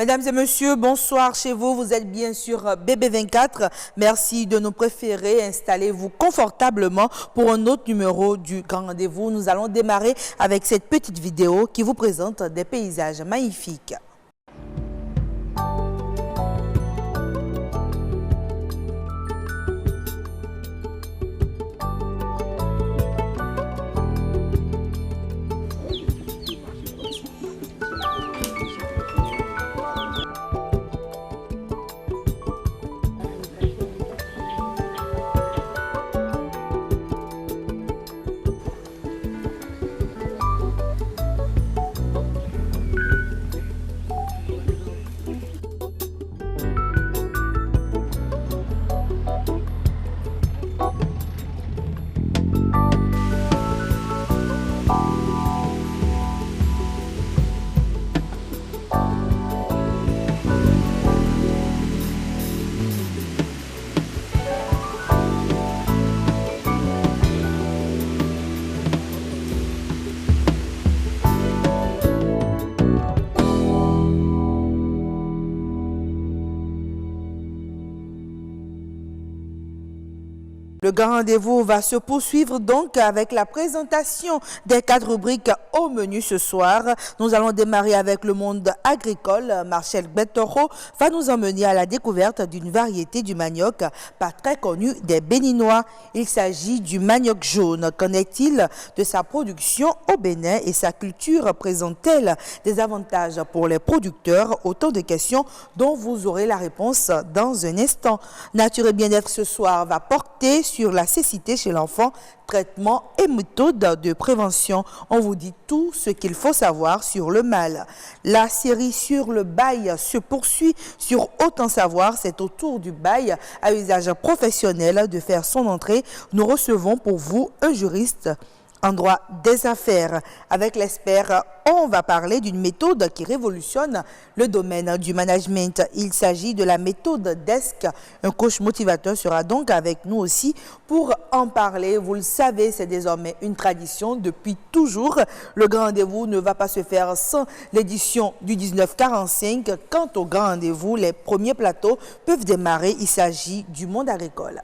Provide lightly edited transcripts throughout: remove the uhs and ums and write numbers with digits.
Mesdames et messieurs, bonsoir chez vous. Vous êtes bien sûr BB24. Merci de nous préférer. Installez-vous confortablement pour un autre numéro du Grand Rendez-vous. Nous allons démarrer avec cette petite vidéo qui vous présente des paysages magnifiques. Le Grand Rendez-vous va se poursuivre donc avec la présentation des 4 rubriques au menu ce soir. Nous allons démarrer avec le monde agricole. Marcel Gbetoro va nous emmener à la découverte d'une variété du manioc pas très connue des Béninois. Il s'agit du manioc jaune. Qu'en est-il de sa production au Bénin et sa culture présente-t-elle des avantages pour les producteurs? Autant de questions dont vous aurez la réponse dans un instant. Nature et bien-être ce soir va porter sur la cécité chez l'enfant, traitement et méthode de prévention. On vous dit tout ce qu'il faut savoir sur le mal. La série sur le bail se poursuit sur Autant savoir. C'est au tour du bail à usage professionnel de faire son entrée. Nous recevons pour vous un juriste en droit des affaires. Avec l'expert, on va parler d'une méthode qui révolutionne le domaine du management. Il s'agit de la méthode DESC. Un coach motivateur sera donc avec nous aussi pour en parler. Vous le savez, c'est désormais une tradition depuis toujours. Le Grand Rendez-vous ne va pas se faire sans l'édition du 1945. Quant au Grand Rendez-vous, les premiers plateaux peuvent démarrer. Il s'agit du monde agricole.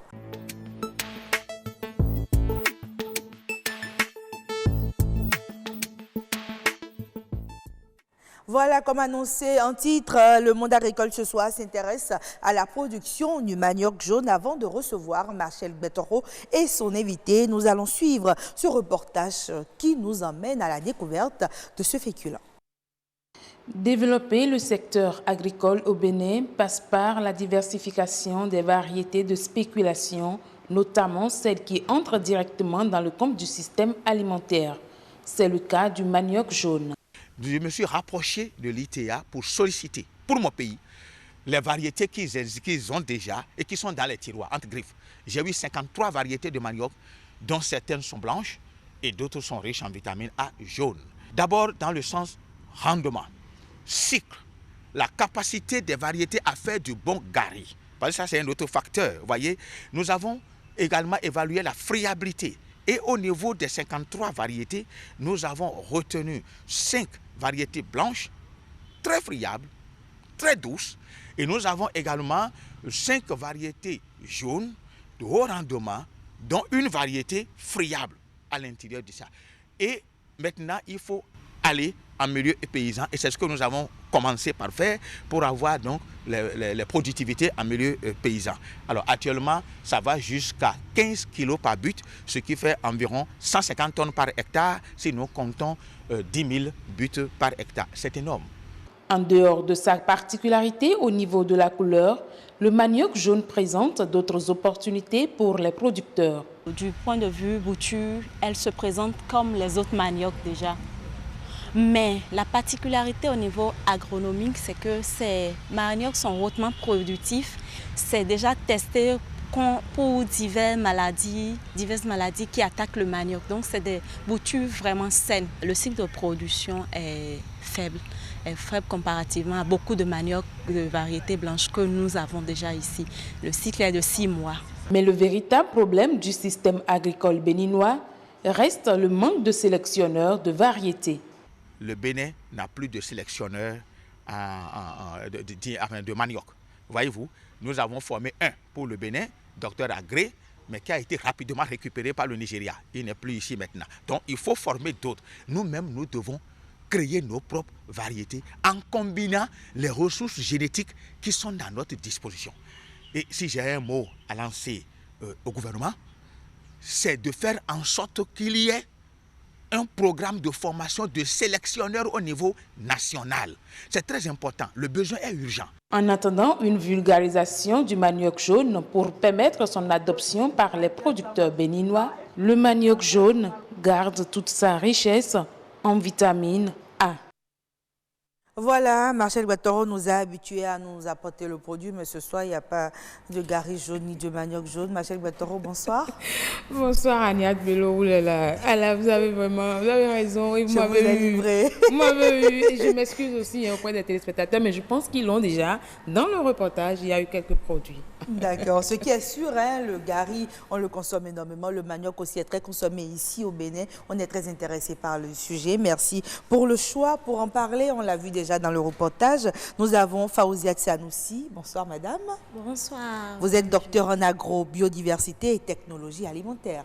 Voilà, comme annoncé en titre, le monde agricole ce soir s'intéresse à la production du manioc jaune. Avant de recevoir Marcel Gbetoro et son invité, nous allons suivre ce reportage qui nous emmène à la découverte de ce féculent. Développer le secteur agricole au Bénin passe par la diversification des variétés de spéculation, notamment celles qui entrent directement dans le compte du système alimentaire. C'est le cas du manioc jaune. Je me suis rapproché de l'ITA pour solliciter, pour mon pays, les variétés qu'ils ont déjà et qui sont dans les tiroirs, entre griffes. J'ai eu 53 variétés de manioc, dont certaines sont blanches et d'autres sont riches en vitamine A jaune. D'abord, dans le sens rendement, cycle, la capacité des variétés à faire du bon gari. Parce que ça, c'est un autre facteur. Vous voyez, nous avons également évalué la friabilité. Et au niveau des 53 variétés, nous avons retenu 5 variétés blanches, très friables, très douces. Et nous avons également 5 variétés jaunes de haut rendement, dont une variété friable à l'intérieur de ça. Et maintenant, il faut aller en milieu paysan. Et c'est ce que nous avons commencé par faire pour avoir donc les productivités en milieu paysan. Alors actuellement, ça va jusqu'à 15 kg par but, ce qui fait environ 150 tonnes par hectare si nous comptons 10 000 buts par hectare. C'est énorme. En dehors de sa particularité au niveau de la couleur, le manioc jaune présente d'autres opportunités pour les producteurs. Du point de vue bouture, elle se présente comme les autres maniocs déjà. Mais la particularité au niveau agronomique, c'est que ces maniocs sont hautement productifs. C'est déjà testé pour diverses maladies qui attaquent le manioc. Donc, c'est des boutures vraiment saines. Le cycle de production est faible comparativement à beaucoup de manioc de variétés blanches que nous avons déjà ici. Le cycle est de 6 mois. Mais le véritable problème du système agricole béninois reste le manque de sélectionneurs de variétés. Le Bénin n'a plus de sélectionneurs de manioc. Voyez-vous, nous avons formé un pour le Bénin, docteur Agré, mais qui a été rapidement récupéré par le Nigeria. Il n'est plus ici maintenant. Donc, il faut former d'autres. Nous-mêmes, nous devons créer nos propres variétés en combinant les ressources génétiques qui sont à notre disposition. Et si j'ai un mot à lancer au gouvernement, c'est de faire en sorte qu'il y ait un programme de formation de sélectionneurs au niveau national. C'est très important. Le besoin est urgent. En attendant une vulgarisation du manioc jaune pour permettre son adoption par les producteurs béninois, le manioc jaune garde toute sa richesse en vitamine A. Voilà, Marcel Guattoro nous a habitués à nous apporter le produit, mais ce soir, il n'y a pas de gari jaune ni de manioc jaune. Marcel Guattoro, bonsoir. Bonsoir, Agnès Bello. Alors, vous avez raison. Je vous ai livré. Vous m'avez eu. Et je m'excuse aussi auprès des téléspectateurs, mais je pense qu'ils l'ont déjà. Dans le reportage, il y a eu quelques produits. D'accord. Ce qui est sûr, hein, le gari, on le consomme énormément. Le manioc aussi est très consommé ici au Bénin. On est très intéressé par le sujet. Merci pour le choix. Pour en parler, on l'a vu déjà dans le reportage. Nous avons Faouzia Tsanoussi. Bonsoir, madame. Bonsoir. Vous êtes docteur en agro-biodiversité et technologie alimentaire.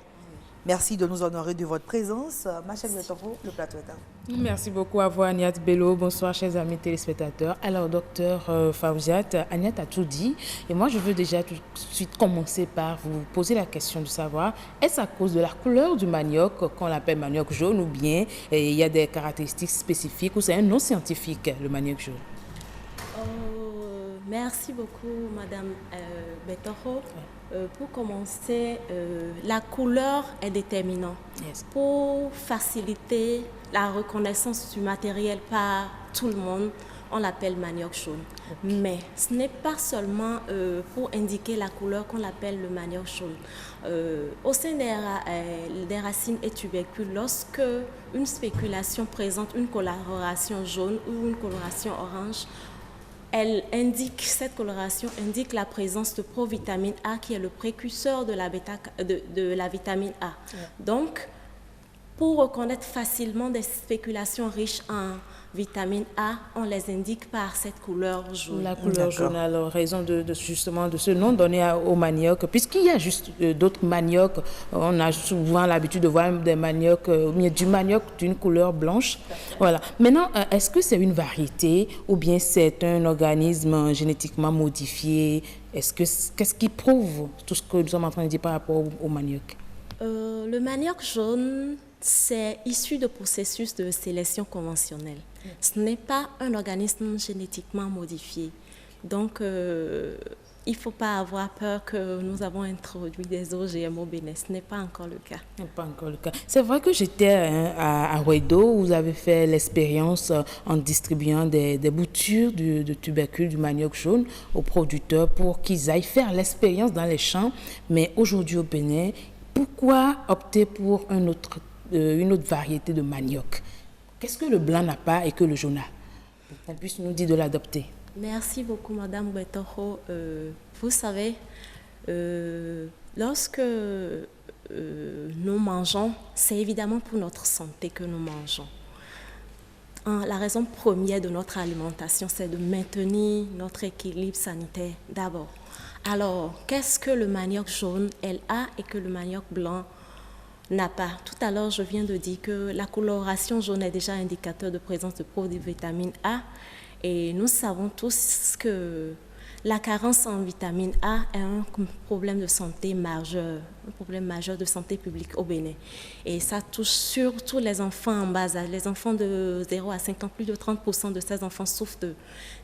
Merci de nous honorer de votre présence. Marcel Guattoro, le plateau est à vous. Merci beaucoup à vous, Agnès Bello. Bonsoir, chers amis téléspectateurs. Alors, docteur Faouziat, Agnès a tout dit. Et moi, je veux déjà tout de suite commencer par vous poser la question de savoir, est-ce à cause de la couleur du manioc qu'on l'appelle manioc jaune ou bien il y a des caractéristiques spécifiques ou c'est un nom scientifique, le manioc jaune? Merci beaucoup, Madame Bettoro. Pour commencer, la couleur est déterminante. Yes. Pour faciliter la reconnaissance du matériel par tout le monde, on l'appelle manioc jaune. Okay. Mais ce n'est pas seulement pour indiquer la couleur qu'on l'appelle le manioc jaune. Au sein des racines et tubercules, lorsque une spéculation présente une coloration jaune ou une coloration orange, cette coloration indique la présence de provitamine A qui est le précurseur de la vitamine A. Yeah. Donc, pour reconnaître facilement des spéculations riches en vitamine A, on les indique par cette couleur jaune. La couleur jaune, alors raison justement de ce nom donné au manioc, puisqu'il y a juste d'autres maniocs, on a souvent l'habitude de voir des maniocs, du manioc d'une couleur blanche. Voilà. Maintenant, est-ce que c'est une variété ou bien c'est un organisme génétiquement modifié? Qu'est-ce qui prouve tout ce que nous sommes en train de dire par rapport au manioc? Le manioc jaune, c'est issu de processus de sélection conventionnelle. Ce n'est pas un organisme génétiquement modifié. Donc, il ne faut pas avoir peur que nous avons introduit des OGM au Bénin. Ce n'est pas encore le cas. Pas encore le cas. C'est vrai que j'étais à Wedo où vous avez fait l'expérience en distribuant des boutures de tubercules du manioc jaune aux producteurs pour qu'ils aillent faire l'expérience dans les champs. Mais aujourd'hui au Bénin, pourquoi opter pour une autre variété de manioc? Qu'est-ce que le blanc n'a pas et que le jaune a? Pour qu'on puisse nous dire de l'adopter. Merci beaucoup, Madame Guattoro. Vous savez, lorsque nous mangeons, c'est évidemment pour notre santé que nous mangeons. La raison première de notre alimentation, c'est de maintenir notre équilibre sanitaire d'abord. Alors, qu'est-ce que le manioc jaune, elle a et que le manioc blanc n'a pas? Tout à l'heure, je viens de dire que la coloration jaune est déjà indicateur de présence de provitamine A. Et nous savons tous que la carence en vitamine A est un problème de santé majeur, un problème majeur de santé publique au Bénin. Et ça touche surtout les enfants en bas âge. Les enfants de 0 à 5 ans, plus de 30% de ces enfants souffrent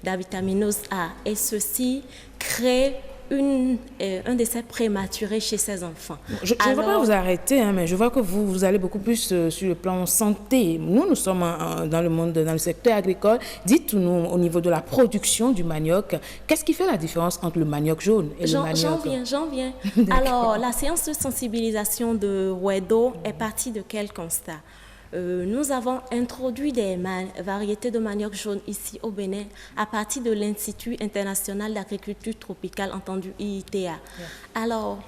d'avitaminose A. Et ceci crée un décès prématuré chez ces enfants. Je ne veux pas vous arrêter, mais je vois que vous allez beaucoup plus sur le plan santé. Nous sommes dans le monde, dans le secteur agricole. Dites-nous au niveau de la production du manioc, qu'est-ce qui fait la différence entre le manioc jaune et le manioc? J'en viens. Alors, la séance de sensibilisation de Wedo est partie de quel constat? Nous avons introduit des variétés de manioc jaune ici au Bénin à partir de l'Institut international d'agriculture tropicale, entendu IITA. Yeah. Alors,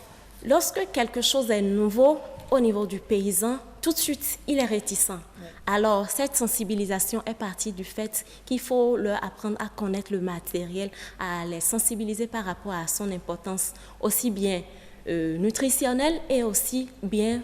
lorsque quelque chose est nouveau au niveau du paysan, tout de suite, il est réticent. Alors, cette sensibilisation est partie du fait qu'il faut leur apprendre à connaître le matériel, à les sensibiliser par rapport à son importance, aussi bien nutritionnelle et aussi bien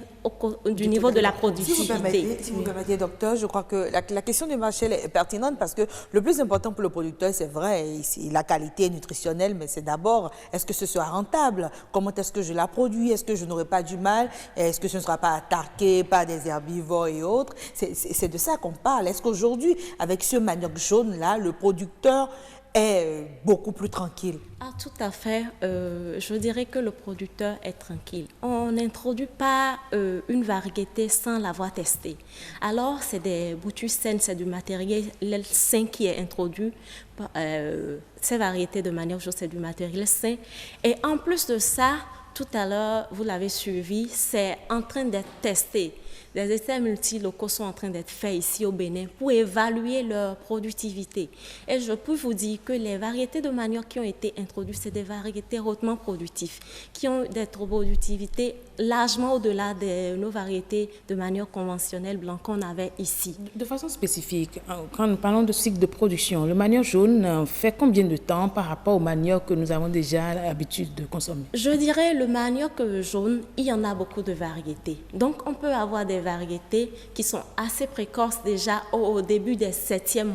du niveau de la productivité. Si vous permettez, docteur, je crois que la question du marché est pertinente parce que le plus important pour le producteur, c'est vrai, la qualité nutritionnelle, mais c'est d'abord, est-ce que ce sera rentable? Comment est-ce que je la produis? Est-ce que je n'aurai pas du mal? Est-ce que ce ne sera pas attaqué par des herbivores et autres? C'est de ça qu'on parle. Est-ce qu'aujourd'hui, avec ce manioc jaune-là, le producteur est beaucoup plus tranquille? Ah, tout à fait. Je dirais que le producteur est tranquille. On n'introduit pas une variété sans l'avoir testée. Alors, c'est des boutures saines, c'est du matériel sain qui est introduit. Ces variétés de manioc jaune, c'est du matériel sain. Et en plus de ça, tout à l'heure, vous l'avez suivi, c'est en train d'être testé. Des essais multilocaux sont en train d'être faits ici au Bénin pour évaluer leur productivité. Et je peux vous dire que les variétés de manioc qui ont été introduites, c'est des variétés hautement productives, qui ont des productivités largement au-delà de nos variétés de manioc conventionnels blancs qu'on avait ici. De façon spécifique, quand nous parlons de cycle de production, le manioc jaune fait combien de temps par rapport au manioc que nous avons déjà l'habitude de consommer? Je dirais le manioc jaune, il y en a beaucoup de variétés. Donc, on peut avoir des variétés qui sont assez précoces déjà au début du 7e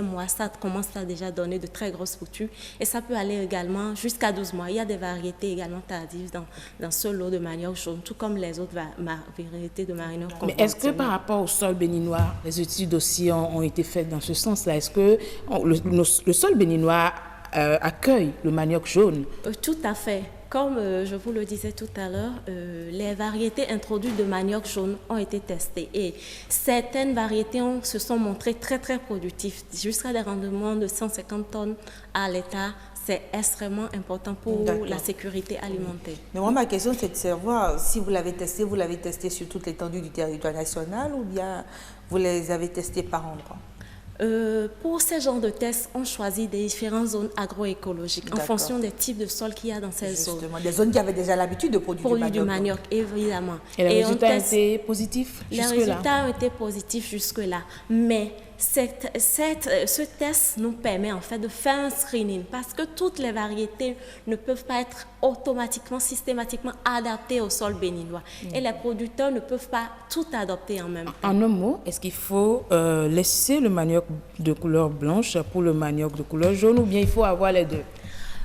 mois, ça commence à déjà donner de très grosses boutures et ça peut aller également jusqu'à 12 mois. Il y a des variétés également tardives dans ce lot de manioc jaune, tout comme les autres variétés de manioc conventionnels. Mais est-ce que par rapport au sol béninois, les études aussi ont été faites dans ce sens-là? Est-ce que le sol béninois accueille le manioc jaune? Tout à fait. Comme je vous le disais tout à l'heure, les variétés introduites de manioc jaune ont été testées et certaines variétés se sont montrées très très productives, jusqu'à des rendements de 150 tonnes à l'hectare. C'est extrêmement important pour la sécurité alimentaire. Mais moi, ma question, c'est de savoir si vous l'avez testé sur toute l'étendue du territoire national ou bien vous les avez testés par endroit? Pour ce genre de tests, on choisit des différentes zones agroécologiques en fonction des types de sols qu'il y a dans ces zones. Des zones qui avaient déjà l'habitude de produire du manioc, évidemment. Et les résultats ont été positifs jusque-là? Les résultats ont été positifs jusque-là, mais ce test nous permet en fait de faire un screening parce que toutes les variétés ne peuvent pas être automatiquement, systématiquement adaptées au sol béninois. Et les producteurs ne peuvent pas tout adopter en même temps. En un mot, est-ce qu'il faut laisser le manioc de couleur blanche pour le manioc de couleur jaune ou bien il faut avoir les deux?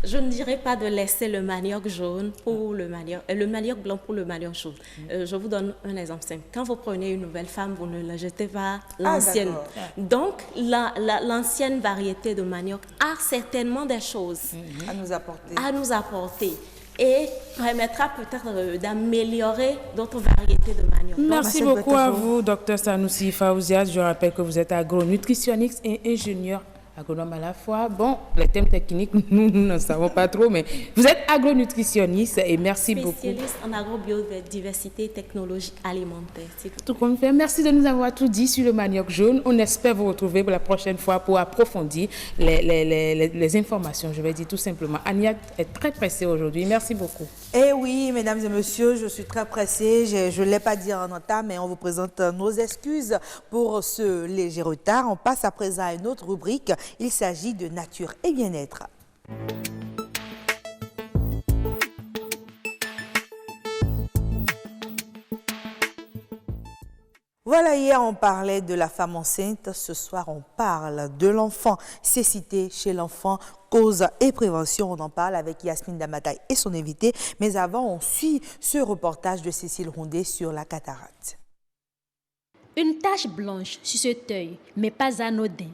Je ne dirais pas de laisser le manioc jaune pour le manioc blanc pour le manioc jaune. Je vous donne un exemple simple. Quand vous prenez une nouvelle femme, vous ne la jetez pas l'ancienne. Donc, l'ancienne variété de manioc a certainement des choses à nous apporter et permettra peut-être d'améliorer d'autres variétés de manioc. Merci beaucoup à vous, Dr Sanoussi Faouziat. Je rappelle que vous êtes agronutritionniste et ingénieur agronome à la fois. Bon, les thèmes techniques, nous ne savons pas trop, mais vous êtes agronutritionniste et merci beaucoup. Spécialiste en agrobiodiversité et technologie alimentaire. Tout comme fait. Merci de nous avoir tout dit sur le manioc jaune. On espère vous retrouver pour la prochaine fois pour approfondir les informations. Je vais dire tout simplement. Ania est très pressée aujourd'hui. Merci beaucoup. Eh oui, mesdames et messieurs, je suis très pressée. Je ne l'ai pas dit en entame, mais on vous présente nos excuses pour ce léger retard. On passe à présent à une autre rubrique. Il s'agit de nature et bien-être. Voilà, hier on parlait de la femme enceinte, ce soir on parle de l'enfant. Cécité chez l'enfant, cause et prévention, on en parle avec Yasmine Damataï et son invité. Mais avant, on suit ce reportage de Cécile Rondé sur la cataracte. Une tache blanche sur cet œil, mais pas anodin.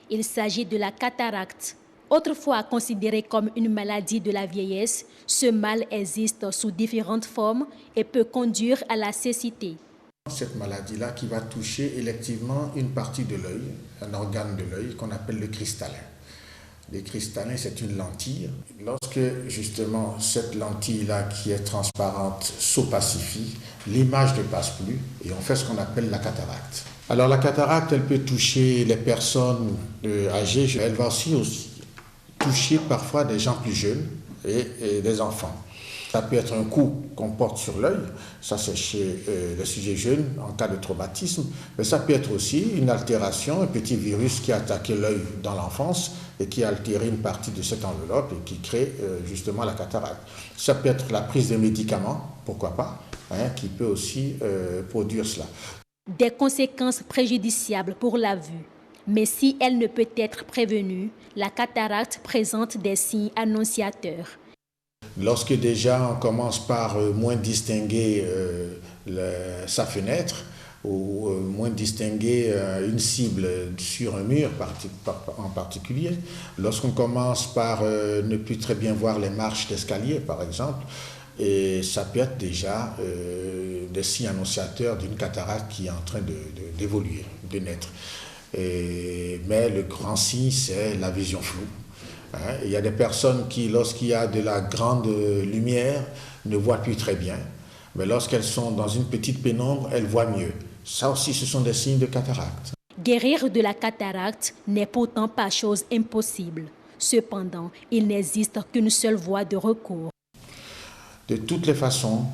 Il s'agit de la cataracte. Autrefois considérée comme une maladie de la vieillesse, ce mal existe sous différentes formes et peut conduire à la cécité. Cette maladie-là qui va toucher électivement une partie de l'œil, un organe de l'œil qu'on appelle le cristallin. Le cristallin, c'est une lentille. Lorsque justement cette lentille-là qui est transparente s'opacifie, l'image ne passe plus et on fait ce qu'on appelle la cataracte. Alors la cataracte, elle peut toucher les personnes âgées, elle va aussi toucher parfois des gens plus jeunes et des enfants. Ça peut être un coup qu'on porte sur l'œil, ça c'est chez les sujets jeunes en cas de traumatisme, mais ça peut être aussi une altération, un petit virus qui a attaqué l'œil dans l'enfance et qui a altéré une partie de cette enveloppe et qui crée justement la cataracte. Ça peut être la prise de médicaments, pourquoi pas, qui peut aussi produire cela. Des conséquences préjudiciables pour la vue. Mais si elle ne peut être prévenue, la cataracte présente des signes annonciateurs. Lorsque déjà on commence par moins distinguer sa fenêtre ou moins distinguer une cible sur un mur en particulier, lorsqu'on commence par ne plus très bien voir les marches d'escalier par exemple, et ça peut être déjà des signes annonciateurs d'une cataracte qui est en train d'évoluer, de naître. Mais le grand signe, c'est la vision floue. Il y a des personnes qui, lorsqu'il y a de la grande lumière, ne voient plus très bien. Mais lorsqu'elles sont dans une petite pénombre, elles voient mieux. Ça aussi, ce sont des signes de cataracte. Guérir de la cataracte n'est pourtant pas chose impossible. Cependant, il n'existe qu'une seule voie de recours. De toutes les façons,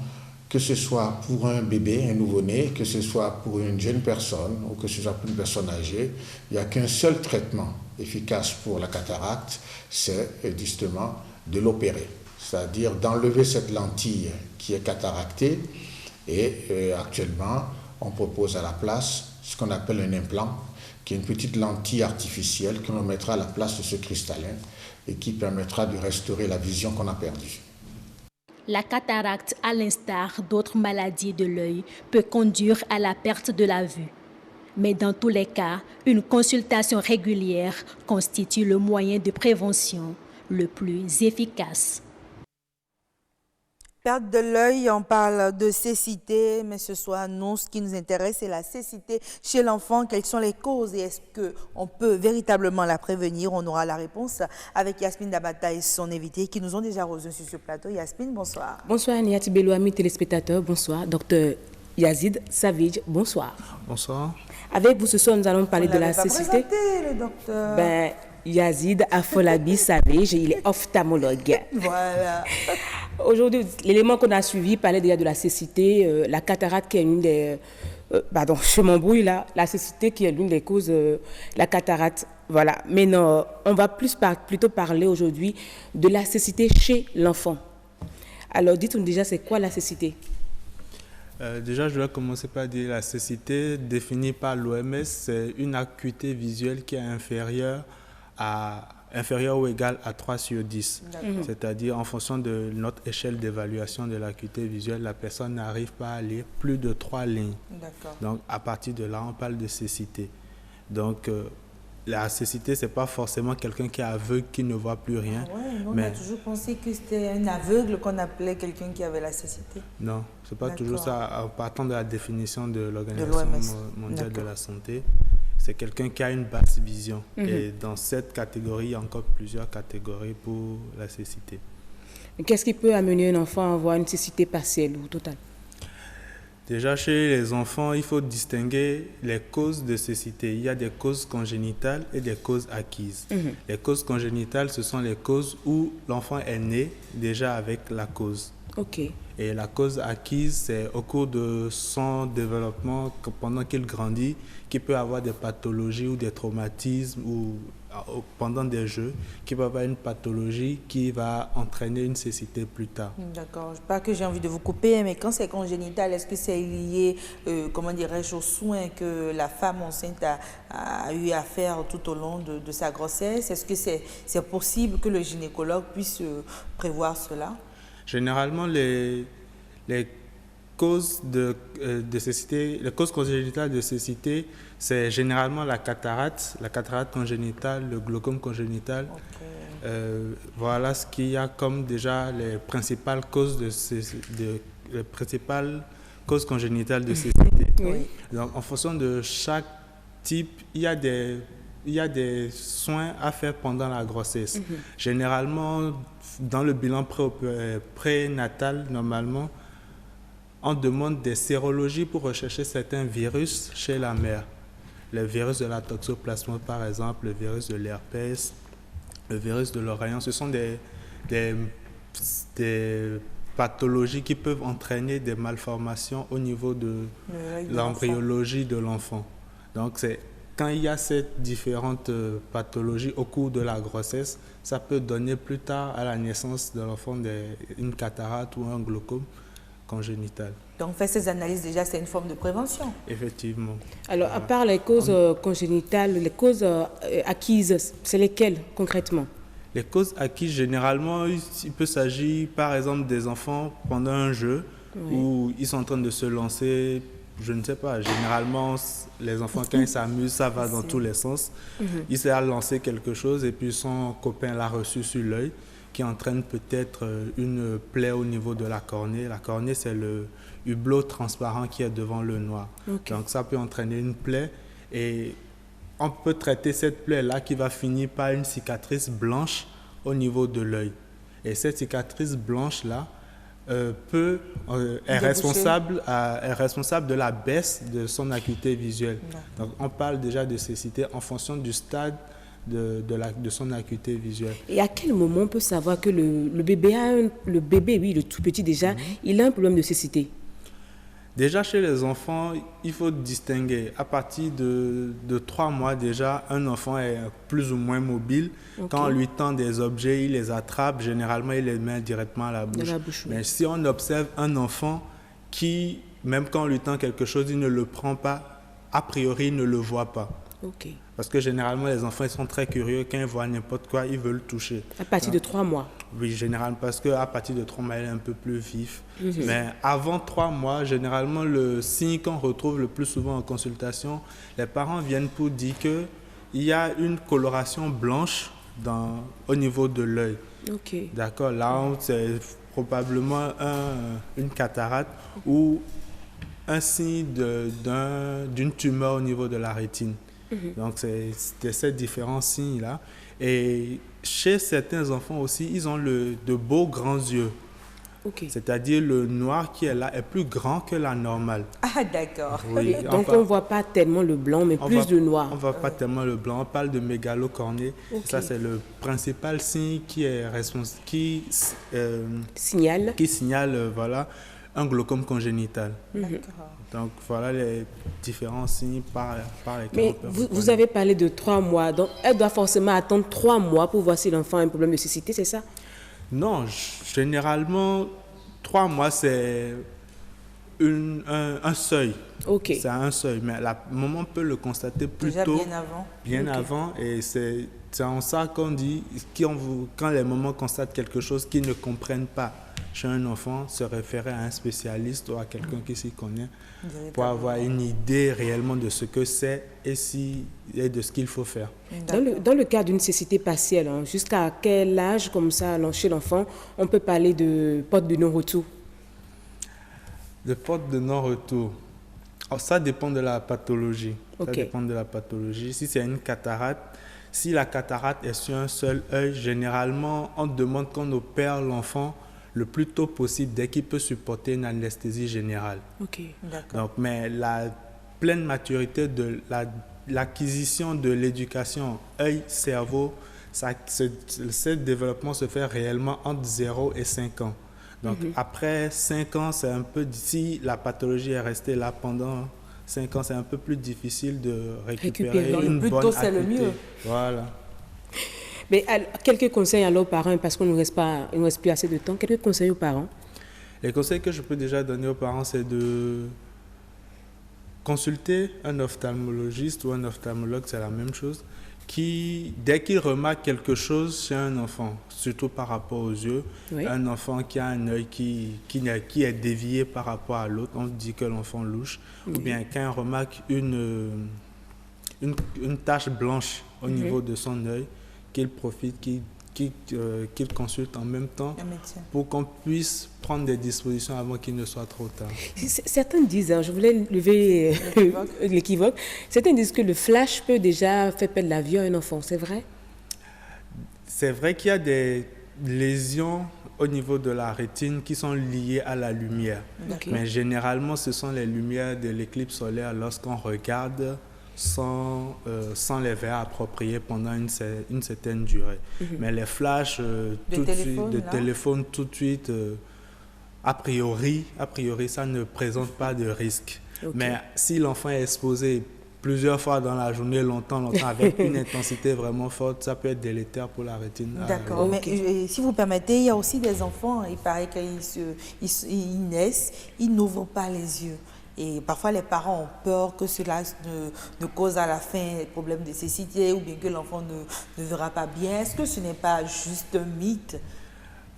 que ce soit pour un bébé, un nouveau-né, que ce soit pour une jeune personne ou que ce soit pour une personne âgée, il n'y a qu'un seul traitement efficace pour la cataracte, c'est justement de l'opérer. C'est-à-dire d'enlever cette lentille qui est cataractée et actuellement, on propose à la place ce qu'on appelle un implant, qui est une petite lentille artificielle que l'on mettra à la place de ce cristallin et qui permettra de restaurer la vision qu'on a perdue. La cataracte, à l'instar d'autres maladies de l'œil, peut conduire à la perte de la vue. Mais dans tous les cas, une consultation régulière constitue le moyen de prévention le plus efficace. Perte de l'œil, on parle de cécité, mais ce soir, nous, ce qui nous intéresse, c'est la cécité chez l'enfant. Quelles sont les causes et est-ce qu'on peut véritablement la prévenir? On aura la réponse avec Yasmine Dabata et son invité qui nous ont déjà rejoints sur ce plateau. Yasmine, bonsoir. Bonsoir Niati Bello, amis téléspectateurs, bonsoir. Docteur Yazid Savage, bonsoir. Bonsoir. Avec vous ce soir, nous allons parler de la cécité. Le docteur. Yazid Afolabi Savage, il est ophtalmologue. Voilà. Aujourd'hui, l'élément qu'on a suivi parlait déjà de la cécité, la cataracte qui est l'une des... je m'embrouille là. La cécité qui est l'une des causes, la cataracte. Voilà. Mais non, on va plutôt parler aujourd'hui de la cécité chez l'enfant. Alors, dites-nous déjà, c'est quoi la cécité? Déjà, je dois commencer par dire la cécité, définie par l'OMS, c'est une acuité visuelle qui est inférieure ou égale à 3/10. C'est-à-dire, en fonction de notre échelle d'évaluation de l'acuité visuelle, la personne n'arrive pas à lire plus de 3 lignes. Donc, à partir de là, on parle de cécité. Donc, la cécité, ce n'est pas forcément quelqu'un qui est aveugle, qui ne voit plus rien. On a toujours pensé que c'était un aveugle qu'on appelait quelqu'un qui avait la cécité. Non, ce n'est pas toujours ça. En partant de la définition de l'Organisation mondiale de la santé, c'est quelqu'un qui a une basse vision. Et dans cette catégorie, il y a encore plusieurs catégories pour la cécité. Qu'est-ce qui peut amener un enfant à avoir une cécité partielle ou totale? Déjà, chez les enfants, il faut distinguer les causes de cécité. Il y a des causes congénitales et des causes acquises. Les causes congénitales, ce sont les causes où l'enfant est né déjà avec la cause. Et la cause acquise, c'est au cours de son développement, pendant qu'il grandit, qu'il peut avoir des pathologies ou des traumatismes ou pendant des jeux, qui peut avoir une pathologie qui va entraîner une cécité plus tard. D'accord. Pas que j'ai envie de vous couper, mais quand c'est congénital, est-ce que c'est lié, comment dirais-je, aux soins que la femme enceinte a eu à faire tout au long de sa grossesse? Est-ce que c'est possible que le gynécologue puisse prévoir cela? Généralement, les causes de cécité, les causes congénitales de cécité, c'est généralement la cataracte congénitale, le glaucome congénital. Voilà ce qu'il y a comme déjà les principales causes congénitales de cécité. Donc, en fonction de chaque type, il y a des soins à faire pendant la grossesse. Généralement, dans le bilan prénatal, normalement, on demande des sérologies pour rechercher certains virus chez la mère. Le virus de la toxoplasmose, par exemple, le virus de l'herpès, le virus de l'oreillon. Ce sont des pathologies qui peuvent entraîner des malformations au niveau de l'embryologie de l'enfant. Donc, c'est quand il y a ces différentes pathologies au cours de la grossesse, ça peut donner plus tard à la naissance de l'enfant une cataracte ou un glaucome congénital. Donc, faire ces analyses, déjà, c'est une forme de prévention. Effectivement. Alors, à part les causes congénitales, les causes acquises, c'est lesquelles concrètement? Les causes acquises, généralement, il peut s'agir, par exemple, des enfants pendant un jeu où ils sont en train de se lancer, je ne sais pas, généralement, les enfants, quand ils s'amusent, ça va dans tous les sens. Il s'est lancé quelque chose et puis son copain l'a reçu sur l'œil, qui entraîne peut-être une plaie au niveau de la cornée. La cornée, c'est le hublot transparent qui est devant le noir. Donc, ça peut entraîner une plaie et on peut traiter cette plaie-là qui va finir par une cicatrice blanche au niveau de l'œil. Et cette cicatrice blanche-là est responsable de la baisse de son acuité visuelle. Donc, on parle déjà de cécité en fonction du stade de son acuité visuelle. Et à quel moment on peut savoir que le bébé, oui, le tout petit déjà, il a un problème de cécité? Déjà, chez les enfants, il faut distinguer. À partir de 3 mois, déjà, un enfant est plus ou moins mobile. Quand on lui tend des objets, il les attrape. Généralement, il les met directement à la bouche. Mais si on observe un enfant qui, même quand on lui tend quelque chose, il ne le prend pas, a priori, il ne le voit pas. Parce que généralement, les enfants ils sont très curieux. Quand ils voient n'importe quoi, ils veulent toucher. À partir de 3 mois? Oui, généralement, parce qu'à partir de 3 mois, il est un peu plus vif. Mais avant 3 mois, généralement, le signe qu'on retrouve le plus souvent en consultation, les parents viennent pour dire qu'il y a une coloration blanche au niveau de l'œil. D'accord, là, c'est probablement une cataracte ou un signe d'une tumeur au niveau de la rétine. Donc, c'est ces différents signes-là. Et chez certains enfants aussi, ils ont de beaux grands yeux. C'est-à-dire le noir qui est là est plus grand que la normale. Ah, d'accord. Oui, donc, on ne voit pas tellement le blanc, mais plus de noir. On ne voit pas tellement le blanc. On parle de mégalocornée. Ça, c'est le principal signe qui signale voilà, un glaucome congénital. Donc, voilà les différents signes par lesquels mais on peut vous avez parlé de 3 mois. Donc, elle doit forcément attendre 3 mois pour voir si l'enfant a un problème de cécité, c'est ça? Non, généralement, 3 mois, c'est un seuil. C'est un seuil. Mais la maman peut le constater plus tôt. Bien avant. Et c'est en ça qu'on dit, quand les mamans constatent quelque chose qu'ils ne comprennent pas chez un enfant, se référer à un spécialiste ou à quelqu'un qui s'y connaît pour avoir une idée réellement de ce que c'est et de ce qu'il faut faire. Dans le cas d'une cécité partielle, jusqu'à quel âge, comme ça, chez l'enfant, on peut parler de porte de non-retour? De porte de non-retour. Ça dépend de la pathologie. Ça dépend de la pathologie. Si c'est une cataracte, si la cataracte est sur un seul œil, généralement, on demande qu'on opère l'enfant le plus tôt possible, dès qu'il peut supporter une anesthésie générale. Donc, mais la pleine maturité de l'acquisition de l'éducation œil-cerveau, ce développement se fait réellement entre 0 et 5 ans. Donc, après 5 ans, c'est un peu, si la pathologie est restée là pendant 5 ans, c'est un peu plus difficile de récupérer une bonne acuité. C'est le mieux. Voilà. Mais quelques conseils alors aux parents, parce qu'on ne reste plus assez de temps. Quelques conseils aux parents? Les conseils que je peux déjà donner aux parents, c'est de consulter un ophtalmologiste ou un ophtalmologue, c'est la même chose, qui, dès qu'il remarque quelque chose chez un enfant, surtout par rapport aux yeux, un enfant qui a un œil qui est dévié par rapport à l'autre, on dit que l'enfant louche, ou bien quand on remarque une tache blanche au niveau de son œil, qu'il profite, qu'il consulte en même temps pour qu'on puisse prendre des dispositions avant qu'il ne soit trop tard. Certains disent, je voulais lever l'équivoque, certains disent que le flash peut déjà faire perdre la vue à un enfant, c'est vrai? C'est vrai qu'il y a des lésions au niveau de la rétine qui sont liées à la lumière. Mais généralement, ce sont les lumières de l'éclipse solaire lorsqu'on regarde sans les verres appropriés pendant une certaine durée. Mais les flashs de téléphone, tout de suite, a priori, ça ne présente pas de risque. Okay. Mais si l'enfant est exposé plusieurs fois dans la journée, longtemps, avec une intensité vraiment forte, ça peut être délétère pour la rétine. D'accord, mais si vous permettez, il y a aussi des enfants, il paraît qu'ils naissent, ils n'ouvrent pas les yeux. Et parfois, les parents ont peur que cela ne cause à la fin des problèmes de cécité ou bien que l'enfant ne verra pas bien. Est-ce que ce n'est pas juste un mythe?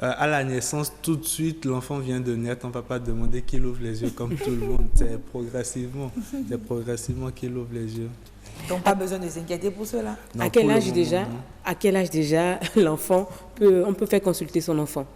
À la naissance, tout de suite, l'enfant vient de naître. On ne va pas demander qu'il ouvre les yeux comme tout le monde. C'est progressivement qu'il ouvre les yeux. Donc, pas besoin de s'inquiéter pour cela. Non, à quel âge déjà l'enfant on peut faire consulter son enfant?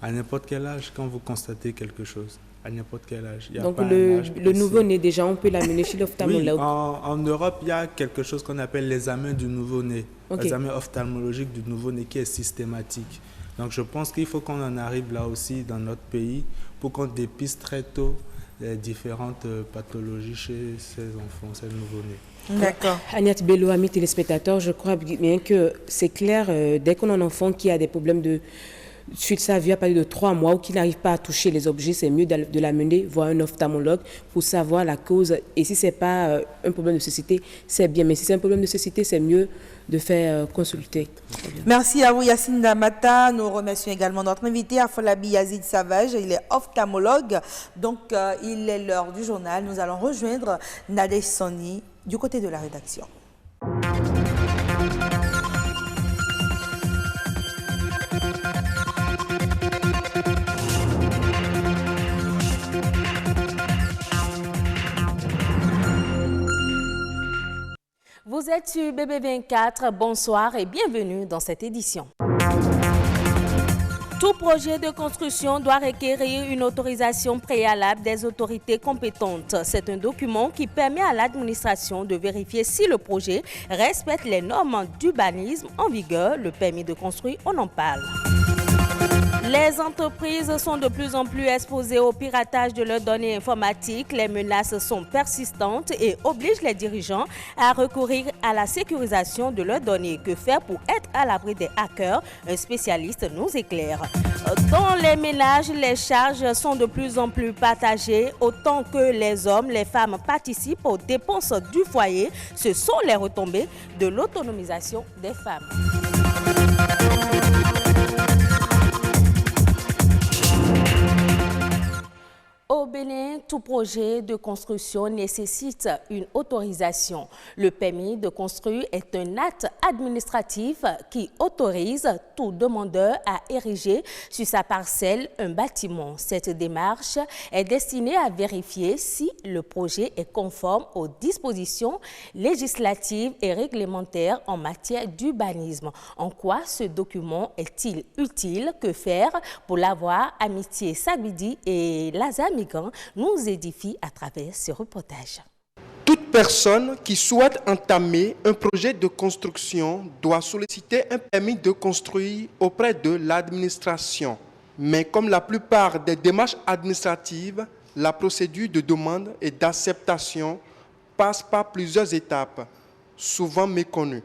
À n'importe quel âge, quand vous constatez quelque chose. À n'importe quel âge. Donc le nouveau-né, déjà, on peut l'amener chez l'ophtalmologue. Oui, en Europe, il y a quelque chose qu'on appelle l'examen du nouveau-né. L'examen ophtalmologique du nouveau-né qui est systématique. Donc je pense qu'il faut qu'on en arrive là aussi dans notre pays pour qu'on dépiste très tôt les différentes pathologies chez ces enfants, ces nouveau-nés. D'accord. Agnès Bello, amis téléspectateurs, je crois bien que c'est clair, dès qu'on a un enfant qui a des problèmes de suite sa vie à partir de 3 mois ou qui n'arrive pas à toucher les objets, c'est mieux de l'amener voir un ophtalmologue pour savoir la cause. Et si ce n'est pas un problème de cécité, c'est bien. Mais si c'est un problème de cécité, c'est mieux de faire consulter. Merci à vous, Yacine Damata. Nous remercions également notre invité, Afolabi Yazid Savage. Il est ophtalmologue. Donc, il est l'heure du journal. Nous allons rejoindre Nadège Soni du côté de la rédaction. Vous êtes sur BB24, bonsoir et bienvenue dans cette édition. Tout projet de construction doit requérir une autorisation préalable des autorités compétentes. C'est un document qui permet à l'administration de vérifier si le projet respecte les normes d'urbanisme en vigueur. Le permis de construire, on en parle. Les entreprises sont de plus en plus exposées au piratage de leurs données informatiques. Les menaces sont persistantes et obligent les dirigeants à recourir à la sécurisation de leurs données. Que faire pour être à l'abri des hackers? Un spécialiste nous éclaire. Dans les ménages, les charges sont de plus en plus partagées. Autant que les hommes, les femmes participent aux dépenses du foyer. Ce sont les retombées de l'autonomisation des femmes. Au Bénin, tout projet de construction nécessite une autorisation. Le permis de construire est un acte administratif qui autorise tout demandeur à ériger sur sa parcelle un bâtiment. Cette démarche est destinée à vérifier si le projet est conforme aux dispositions législatives et réglementaires en matière d'urbanisme. En quoi ce document est-il utile? Que faire pour l'avoir? Amitié Sabidi et Lazare Migan nous édifient à travers ce reportage. Toute personne qui souhaite entamer un projet de construction doit solliciter un permis de construire auprès de l'administration. Mais comme la plupart des démarches administratives, la procédure de demande et d'acceptation passe par plusieurs étapes, souvent méconnues.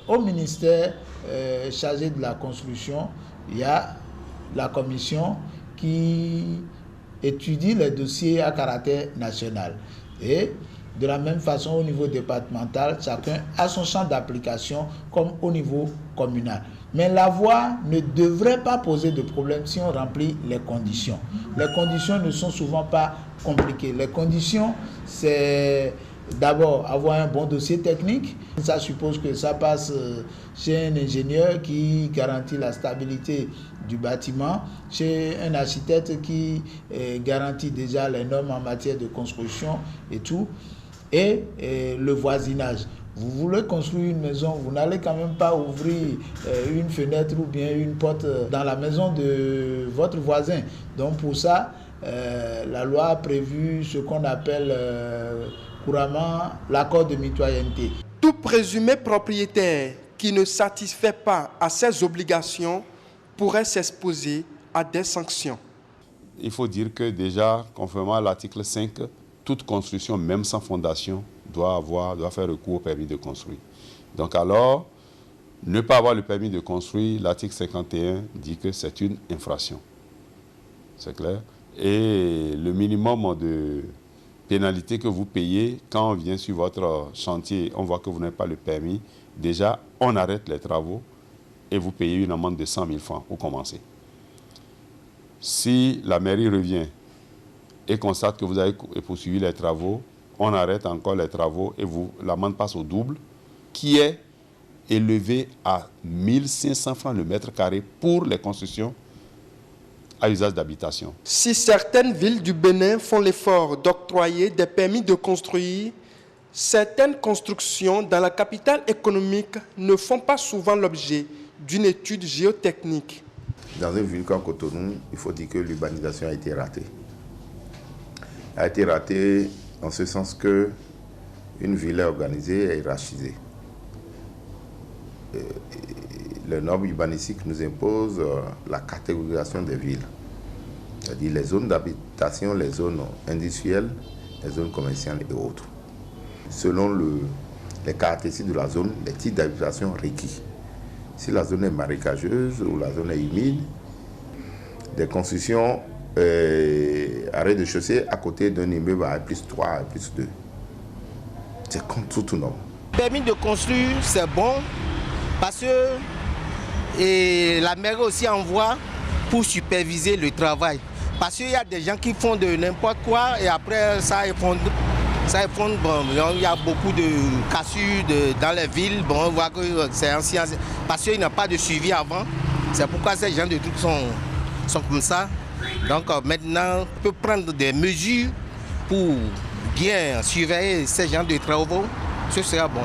Au ministère chargé de la construction, il y a la commission qui étudie les dossiers à caractère national. Et de la même façon, au niveau départemental, chacun a son champ d'application comme au niveau communal. Mais la voie ne devrait pas poser de problème si on remplit les conditions. Les conditions ne sont souvent pas compliquées. Les conditions, c'est d'abord avoir un bon dossier technique. Ça suppose que ça passe chez un ingénieur qui garantit la stabilité du bâtiment, chez un architecte qui garantit déjà les normes en matière de construction et tout, et le voisinage. Vous voulez construire une maison, vous n'allez quand même pas ouvrir une fenêtre ou bien une porte dans la maison de votre voisin. Donc pour ça, la loi a prévu ce qu'on appelle couramment l'accord de mitoyenneté. Tout présumé propriétaire qui ne satisfait pas à ses obligations pourrait s'exposer à des sanctions. Il faut dire que déjà, conformément à l'article 5, toute construction, même sans fondation, doit faire recours au permis de construire. Donc alors, ne pas avoir le permis de construire, l'article 51 dit que c'est une infraction. c'est clair. Et le minimum de pénalité que vous payez quand on vient sur votre chantier, on voit que vous n'avez pas le permis, déjà on arrête les travaux et vous payez une amende de 100 000 francs pour commencer. Si la mairie revient et constate que vous avez poursuivi les travaux, on arrête encore les travaux et l'amende passe au double, qui est élevé à 1 500 francs le mètre carré pour les constructions à usage d'habitation. Si certaines villes du Bénin font l'effort d'octroyer des permis de construire, certaines constructions dans la capitale économique ne font pas souvent l'objet d'une étude géotechnique. Dans une ville comme Cotonou, il faut dire que l'urbanisation a été ratée. Elle a été ratée en ce sens que une ville est organisée et hiérarchisée. Les normes urbanistiques nous imposent la catégorisation des villes, c'est-à-dire les zones d'habitation, les zones industrielles, les zones commerciales et autres. Selon les caractéristiques de la zone, les types d'habitation requis. Si la zone est marécageuse ou la zone est humide, des constructions à rez-de-chaussée à côté d'un immeuble à +3, à +2. C'est comme tout norme. Permis de construire, c'est bon parce que la mairie aussi envoie pour superviser le travail. Parce qu'il y a des gens qui font de n'importe quoi et après ça effondre. Bon, il y a beaucoup de cassures dans les villes. Bon, on voit que c'est ancien. Parce qu'il n'y a pas de suivi avant. C'est pourquoi ces gens de trucs sont comme ça. Donc maintenant, on peut prendre des mesures pour bien surveiller ces gens de travaux. Ce sera bon.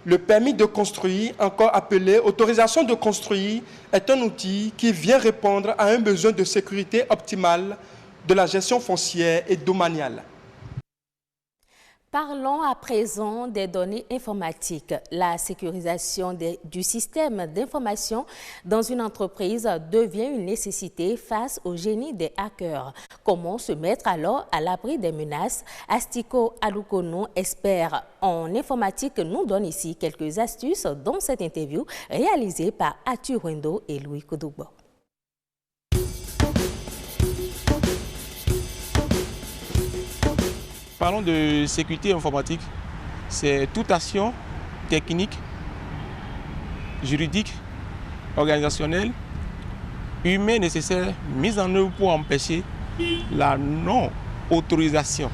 Le permis de construire, encore appelé autorisation de construire, est un outil qui vient répondre à un besoin de sécurité optimale de la gestion foncière et domaniale. Parlons à présent des données informatiques. La sécurisation du système d'information dans une entreprise devient une nécessité face au génie des hackers. Comment se mettre alors à l'abri des menaces? Astiko Alukono, expert en informatique, nous donne ici quelques astuces dans cette interview réalisée par Atu Wendo et Louis Koudoubo. Parlons de sécurité informatique. C'est toute action technique, juridique, organisationnelle, humaine nécessaire mise en œuvre pour empêcher la non-autorisation,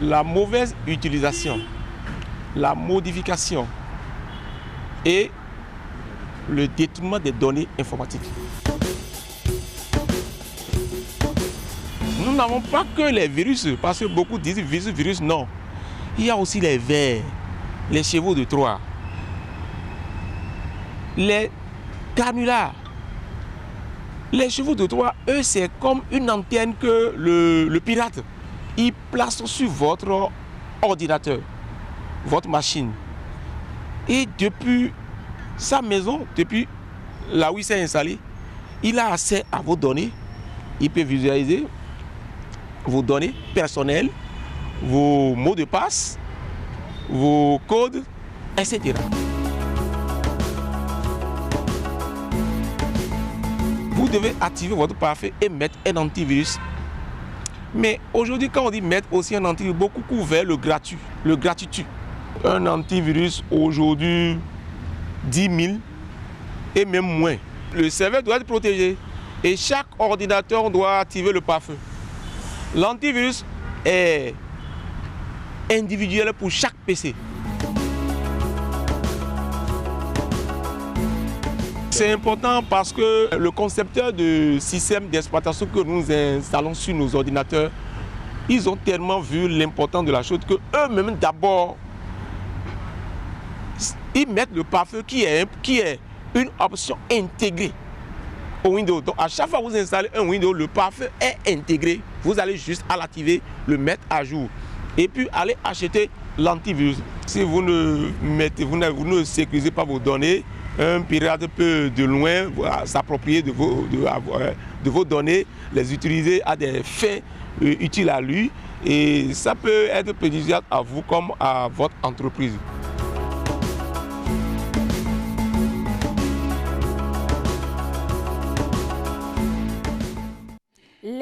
la mauvaise utilisation, la modification et le détournement des données informatiques. Nous n'avons pas que les virus, parce que beaucoup disent virus, non. Il y a aussi les vers, les chevaux de Troie, les canulars. Les chevaux de Troie, eux, c'est comme une antenne que le pirate, il place sur votre ordinateur, votre machine. Et depuis sa maison, depuis là où il s'est installé, il a accès à vos données, il peut visualiser vos données personnelles, vos mots de passe, vos codes, etc. Vous devez activer votre pare-feu et mettre un antivirus. Mais aujourd'hui, quand on dit mettre aussi un antivirus, beaucoup courent vers le gratuit. Un antivirus aujourd'hui, 10 000 et même moins. Le serveur doit être protégé et chaque ordinateur doit activer le pare-feu. L'antivirus est individuel pour chaque PC. C'est important parce que le concepteur de système d'exploitation que nous installons sur nos ordinateurs, ils ont tellement vu l'importance de la chose que eux-mêmes d'abord, ils mettent le pare-feu qui est une option intégrée au Windows. Donc à chaque fois que vous installez un Windows, le pare-feu est intégré. Vous allez juste à l'activer, le mettre à jour. Et puis allez acheter l'antivirus. Si vous ne sécurisez pas vos données, un pirate peut de loin s'approprier de vos données, les utiliser à des fins utiles à lui. Et ça peut être préjudiciable à vous comme à votre entreprise.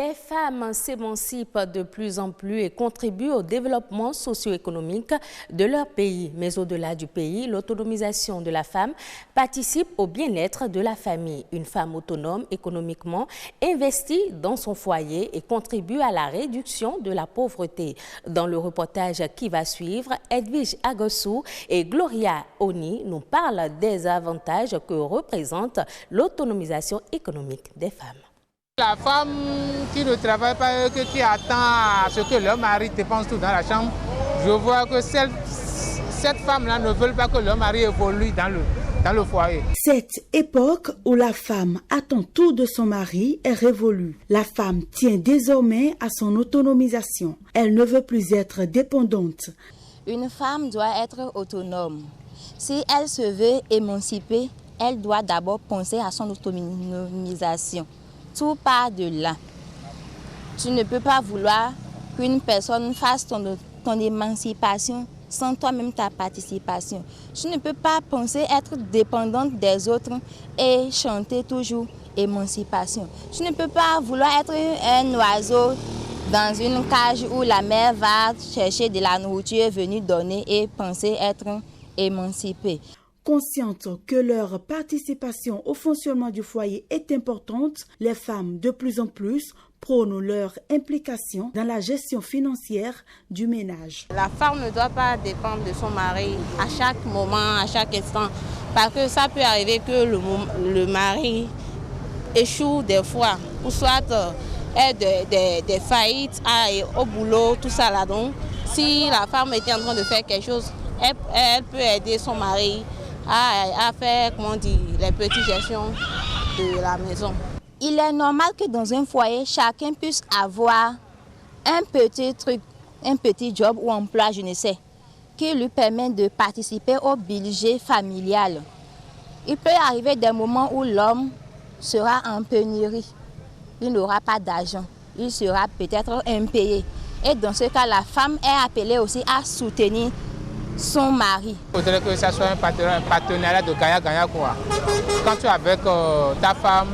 Les femmes s'émancipent de plus en plus et contribuent au développement socio-économique de leur pays. Mais au-delà du pays, l'autonomisation de la femme participe au bien-être de la famille. Une femme autonome économiquement investit dans son foyer et contribue à la réduction de la pauvreté. Dans le reportage qui va suivre, Edwige Agossou et Gloria Oni nous parlent des avantages que représente l'autonomisation économique des femmes. La femme qui ne travaille pas, qui attend à ce que leur mari dépense tout dans la chambre, je vois que cette femme-là ne veut pas que leur mari évolue dans le foyer. Cette époque où la femme attend tout de son mari est révolue. La femme tient désormais à son autonomisation. Elle ne veut plus être dépendante. Une femme doit être autonome. Si elle se veut émanciper, elle doit d'abord penser à son autonomisation. Tout part de là. Tu ne peux pas vouloir qu'une personne fasse ton émancipation sans toi-même ta participation. Tu ne peux pas penser être dépendante des autres et chanter toujours émancipation. Tu ne peux pas vouloir être un oiseau dans une cage où la mère va chercher de la nourriture venue donner et penser être émancipée. Conscientes que leur participation au fonctionnement du foyer est importante, les femmes de plus en plus prônent leur implication dans la gestion financière du ménage. La femme ne doit pas dépendre de son mari à chaque moment, à chaque instant, parce que ça peut arriver que le mari échoue des fois, ou soit ait des faillites au boulot, tout ça là. Donc, si la femme était en train de faire quelque chose, elle peut aider son mari à faire, les petites gestions de la maison. Il est normal que dans un foyer, chacun puisse avoir un petit truc, un petit job ou emploi, je ne sais, qui lui permet de participer au budget familial. Il peut arriver des moments où l'homme sera en pénurie. Il n'aura pas d'argent. Il sera peut-être impayé. Et dans ce cas, la femme est appelée aussi à soutenir son mari. Il faudrait que ça soit un partenariat de gagnant-gagnant. Quand tu es avec ta femme,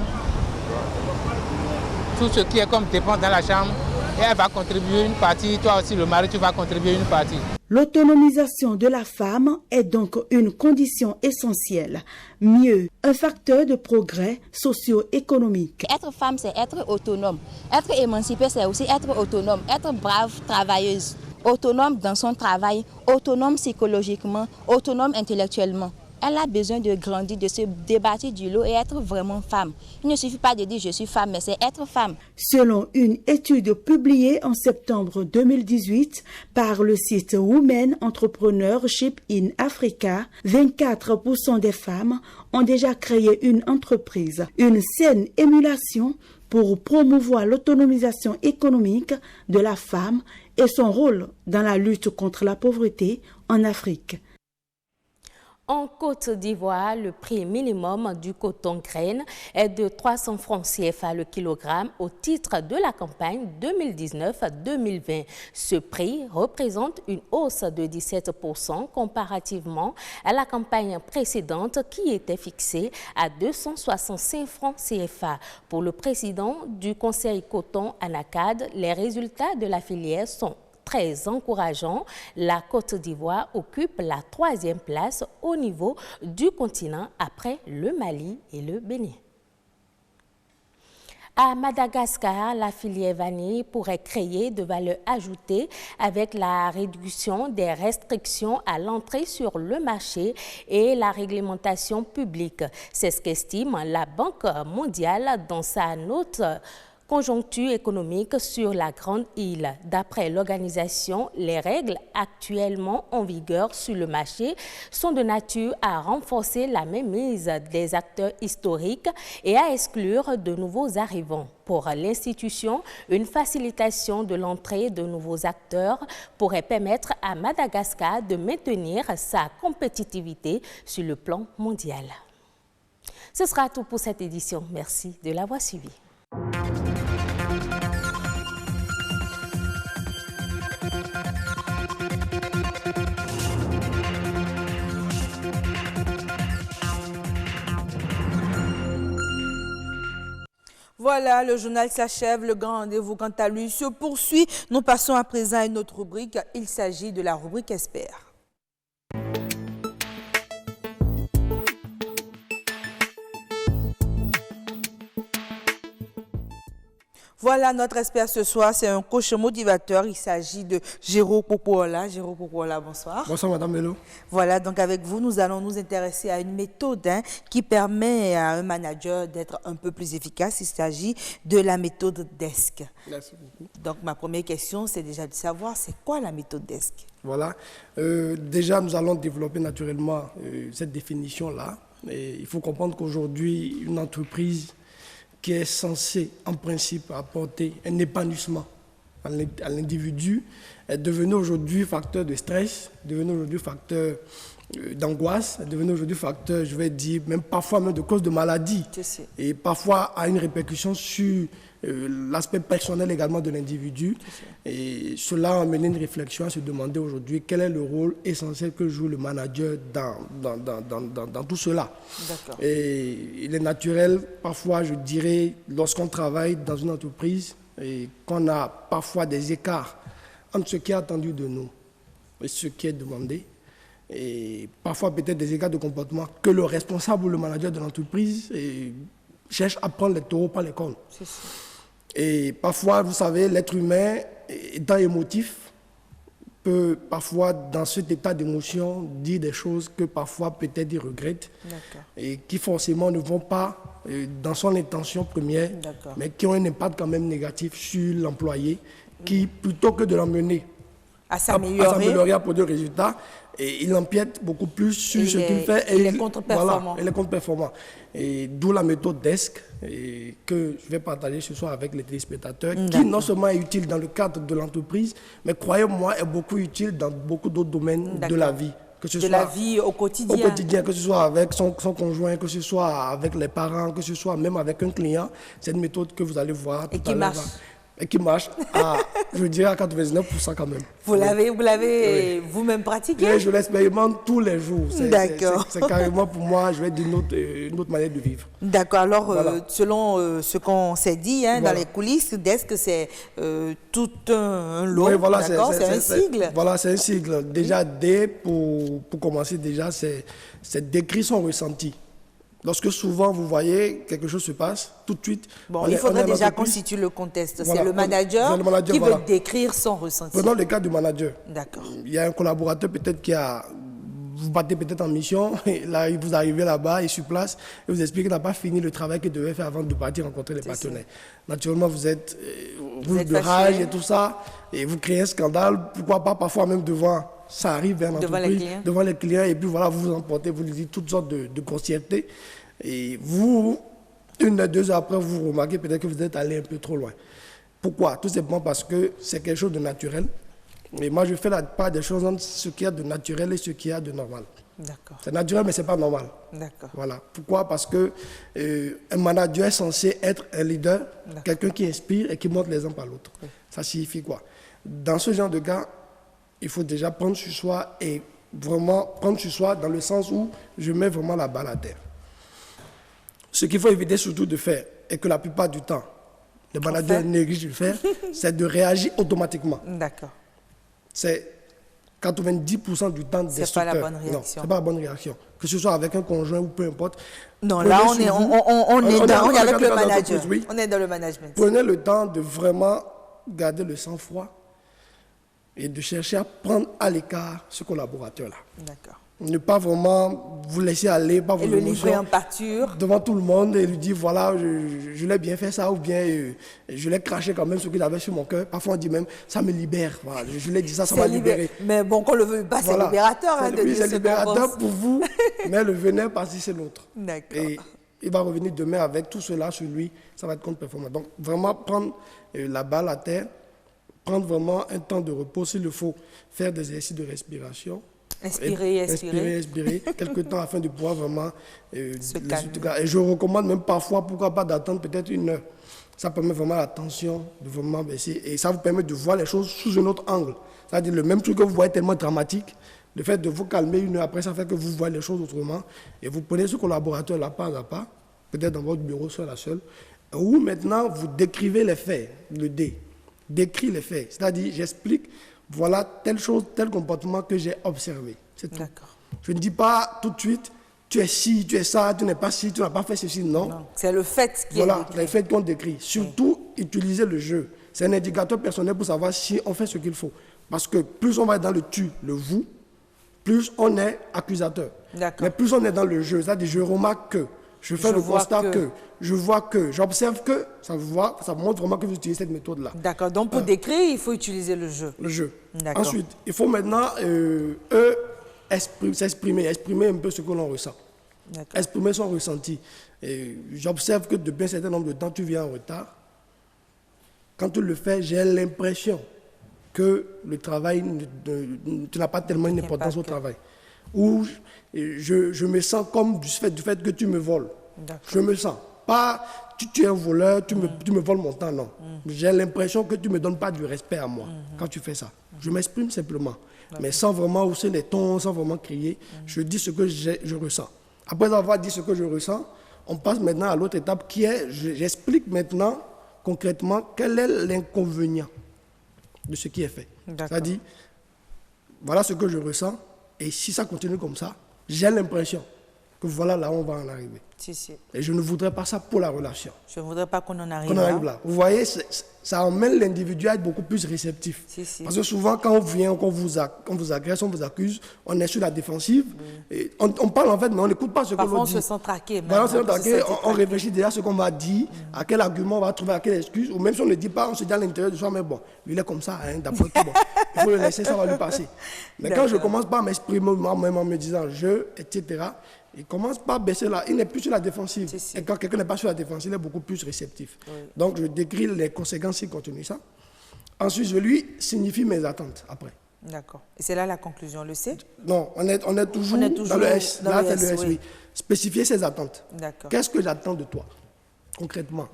tout ce qui est comme dépense dans la chambre, et elle va contribuer une partie, toi aussi le mari, tu vas contribuer une partie. L'autonomisation de la femme est donc une condition essentielle. Mieux, un facteur de progrès socio-économique. Être femme, c'est être autonome. Être émancipée, c'est aussi être autonome, être brave, travailleuse. Autonome dans son travail, autonome psychologiquement, autonome intellectuellement. Elle a besoin de grandir, de se débattre du lot et être vraiment femme. Il ne suffit pas de dire je suis femme, mais c'est être femme. Selon une étude publiée en septembre 2018 par le site Women Entrepreneurship in Africa, 24% des femmes ont déjà créé une entreprise. Une saine émulation pour promouvoir l'autonomisation économique de la femme et son rôle dans la lutte contre la pauvreté en Afrique. En Côte d'Ivoire, le prix minimum du coton graine est de 300 francs CFA le kilogramme au titre de la campagne 2019-2020. Ce prix représente une hausse de 17% comparativement à la campagne précédente qui était fixée à 265 francs CFA. Pour le président du Conseil coton ANACAD, les résultats de la filière sont très encourageant. La Côte d'Ivoire occupe la 3e place au niveau du continent après le Mali et le Bénin. À Madagascar, la filière vanille pourrait créer de valeur ajoutée avec la réduction des restrictions à l'entrée sur le marché et la réglementation publique. C'est ce qu'estime la Banque mondiale dans sa note conjoncture économique sur la Grande Île. D'après l'organisation, les règles actuellement en vigueur sur le marché sont de nature à renforcer la mainmise des acteurs historiques et à exclure de nouveaux arrivants. Pour l'institution, une facilitation de l'entrée de nouveaux acteurs pourrait permettre à Madagascar de maintenir sa compétitivité sur le plan mondial. Ce sera tout pour cette édition. Merci de l'avoir suivi. Voilà, le journal s'achève, le grand rendez-vous quant à lui se poursuit. Nous passons à présent à une autre rubrique, il s'agit de la rubrique Expert. Voilà notre expert ce soir, c'est un coach motivateur, il s'agit de Jérôme Popola. Jérôme Popola, bonsoir. Bonsoir Madame Melo. Voilà, donc avec vous, nous allons nous intéresser à une méthode qui permet à un manager d'être un peu plus efficace. Il s'agit de la méthode DESC. Merci beaucoup. Donc ma première question, c'est déjà de savoir, c'est quoi la méthode DESC? Voilà, déjà nous allons développer naturellement cette définition-là. Il faut comprendre qu'aujourd'hui, une entreprise qui est censé, en principe, apporter un épanouissement à l'individu, est devenu aujourd'hui facteur de stress, devenu aujourd'hui facteur d'angoisse, est devenu aujourd'hui facteur, je vais dire, même parfois même de cause de maladie. Et parfois a une répercussion sur l'aspect personnel également de l'individu. Et cela a mené une réflexion à se demander aujourd'hui quel est le rôle essentiel que joue le manager dans tout cela. Et il est naturel, parfois je dirais, lorsqu'on travaille dans une entreprise et qu'on a parfois des écarts entre ce qui est attendu de nous et ce qui est demandé, et parfois peut-être des écarts de comportement que le responsable ou le manager de l'entreprise cherche à prendre les taureaux par les cornes. Et parfois, vous savez, l'être humain, étant émotif, peut parfois, dans cet état d'émotion, dire des choses que parfois peut-être il regrette et qui forcément ne vont pas dans son intention première, mais qui ont un impact quand même négatif sur l'employé, qui, plutôt que de l'emmener à s'améliorer, à produire des résultats, et il empiète beaucoup plus sur ce qu'il fait. Et il est contre-performant. Voilà, il est contre-performant. Et d'où la méthode DESC que je vais partager ce soir avec les téléspectateurs, qui non seulement est utile dans le cadre de l'entreprise, mais croyez-moi, est beaucoup utile dans beaucoup d'autres domaines de la vie. Que ce soit la vie au quotidien. Au quotidien, que ce soit avec son conjoint, que ce soit avec les parents, que ce soit même avec un client. C'est une méthode que vous allez voir tout à l'heure. Et qui marche à, je dirais, à 99% quand même. Vous l'avez vous-même pratiqué? Je l'expérimente tous les jours. D'accord. C'est carrément pour moi, je vais dire une autre manière de vivre. D'accord. Alors, selon ce qu'on s'est dit dans les coulisses, DESC, c'est tout un lot. Oui, voilà, c'est un sigle. Voilà, c'est un sigle. Déjà, D, pour commencer, déjà, c'est décrire son ressenti. Lorsque souvent vous voyez quelque chose se passe, tout de suite... Bon, il faudrait déjà constituer le contexte. Voilà. C'est le manager qui veut décrire son ressenti. Prenons le cas du manager. D'accord. Il y a un collaborateur peut-être qui a... Vous partez peut-être en mission, et là vous arrivez là-bas, il est sur place, et vous expliquez qu'il n'a pas fini le travail qu'il devait faire avant de partir rencontrer les partenaires. Naturellement, vous êtes de rage et tout ça, et vous créez un scandale, pourquoi pas parfois même devant... Ça arrive vers l'entreprise, devant les clients, et puis voilà, vous vous emportez, vous lui dites toutes sortes de grossièretés. Et vous, 1 à 2 heures après, vous remarquez peut-être que vous êtes allé un peu trop loin. Pourquoi? Tout simplement parce que c'est quelque chose de naturel. Et moi, je fais la part des choses entre ce qu'il y a de naturel et ce qu'il y a de normal. D'accord. C'est naturel, mais ce n'est pas normal. D'accord. Voilà. Pourquoi? Parce que un manager est censé être un leader, quelqu'un qui inspire et qui montre l'exemple à l'autre. Oui. Ça signifie quoi? Dans ce genre de cas, il faut déjà prendre sur soi et vraiment prendre sur soi dans le sens où je mets vraiment la balle à terre. Ce qu'il faut éviter surtout de faire, et que la plupart du temps, les managers négligent de faire, c'est de réagir automatiquement. D'accord. C'est 90% du temps destructeur. C'est pas la bonne réaction. Non, c'est pas la bonne réaction. Que ce soit avec un conjoint ou peu importe. Non, là, on est avec le manager. Oui. On est dans le management. Prenez le temps de vraiment garder le sang-froid et de chercher à prendre à l'écart ce collaborateur-là. D'accord. Ne pas vraiment vous laisser aller, pas vos émotions. Et le livrer en pâture. Devant tout le monde et lui dire, voilà, je l'ai bien fait ça, ou bien je l'ai craché quand même ce qu'il avait sur mon cœur. Parfois on dit même, ça me libère. Voilà, je l'ai dit ça m'a libéré. Mais bon, qu'on le veut pas, c'est libérateur. C'est libérateur pour vous, mais le venin parti, c'est l'autre. D'accord. Et il va revenir demain avec tout cela sur lui, ça va être contre-performant. Donc vraiment prendre la balle à terre, prendre vraiment un temps de repos s'il le faut, faire des exercices de respiration. Expirer. Quelques temps afin de pouvoir vraiment se calmer. Et je recommande même parfois, pourquoi pas, d'attendre peut-être 1 heure. Ça permet vraiment la tension de vraiment baisser et ça vous permet de voir les choses sous un autre angle. C'est-à-dire le même truc que vous voyez tellement dramatique, le fait de vous calmer 1 heure après, ça fait que vous voyez les choses autrement et vous prenez ce collaborateur là pas à pas, peut-être dans votre bureau seul à seul, où maintenant vous décrivez les faits, le D, décrit les faits. C'est-à-dire, j'explique, voilà telle chose, tel comportement que j'ai observé. C'est tout. Je ne dis pas tout de suite, tu es ci, tu es ça, tu n'es pas ci, tu n'as pas fait ceci, non. C'est le fait qui est Voilà, décrit. les faits qu'on décrit. Surtout, utiliser le jeu. C'est un indicateur personnel pour savoir si on fait ce qu'il faut. Parce que plus on va dans le tu, le vous, plus on est accusateur. Mais plus on est dans le jeu, c'est-à-dire je remarque que, je fais le constat que, je vois que, j'observe que, ça montre vraiment que vous utilisez cette méthode-là. D'accord, donc pour décrire, il faut utiliser le jeu. Le jeu. Ensuite, il faut maintenant s'exprimer un peu ce que l'on ressent. Exprimer son ressenti. J'observe que depuis un certain nombre de temps, tu viens en retard. Quand tu le fais, j'ai l'impression que le travail, tu n'as pas tellement une importance au travail. Ou je me sens comme du fait que tu me voles. Je me sens. Pas tu es un voleur, tu me voles mon temps, non. J'ai l'impression que tu ne me donnes pas du respect à moi quand tu fais ça. Je m'exprime simplement, mais sans vraiment hausser les tons, sans vraiment crier. Je dis ce que je ressens. Après avoir dit ce que je ressens, on passe maintenant à l'autre étape qui est, j'explique maintenant concrètement quel est l'inconvénient de ce qui est fait. C'est-à-dire, voilà ce que je ressens, et si ça continue comme ça, j'ai l'impression que voilà là où on va en arriver. Et je ne voudrais pas ça pour la relation. Je ne voudrais pas qu'on en arrive, là. Vous voyez, ça emmène l'individu à être beaucoup plus réceptif. Parce que souvent, quand on vient, qu'on vous agresse, on vous accuse, on est sur la défensive. Et on parle en fait, mais on n'écoute pas ce que l'on dit. Parfois, on se sent traqué. On réfléchit déjà à ce qu'on va dire, à quel argument on va trouver, à quelle excuse. Ou même si on ne dit pas, on se dit à l'intérieur de soi, mais bon, lui il est comme ça, hein, d'après tout. Bon, il faut le laisser, ça va lui passer. Mais quand je commence par m'exprimer moi-même en me disant je, etc., il commence par baisser là. Il n'est plus sur la défensive. Et quand quelqu'un n'est pas sur la défensive, il est beaucoup plus réceptif. Donc, je décris les conséquences s'il continue ça. Ensuite, je lui signifie mes attentes après. D'accord. Et c'est là la conclusion, le C? Non, on est toujours dans le S. Là, c'est le S, oui. Spécifier ses attentes. D'accord. Qu'est-ce que j'attends de toi, concrètement?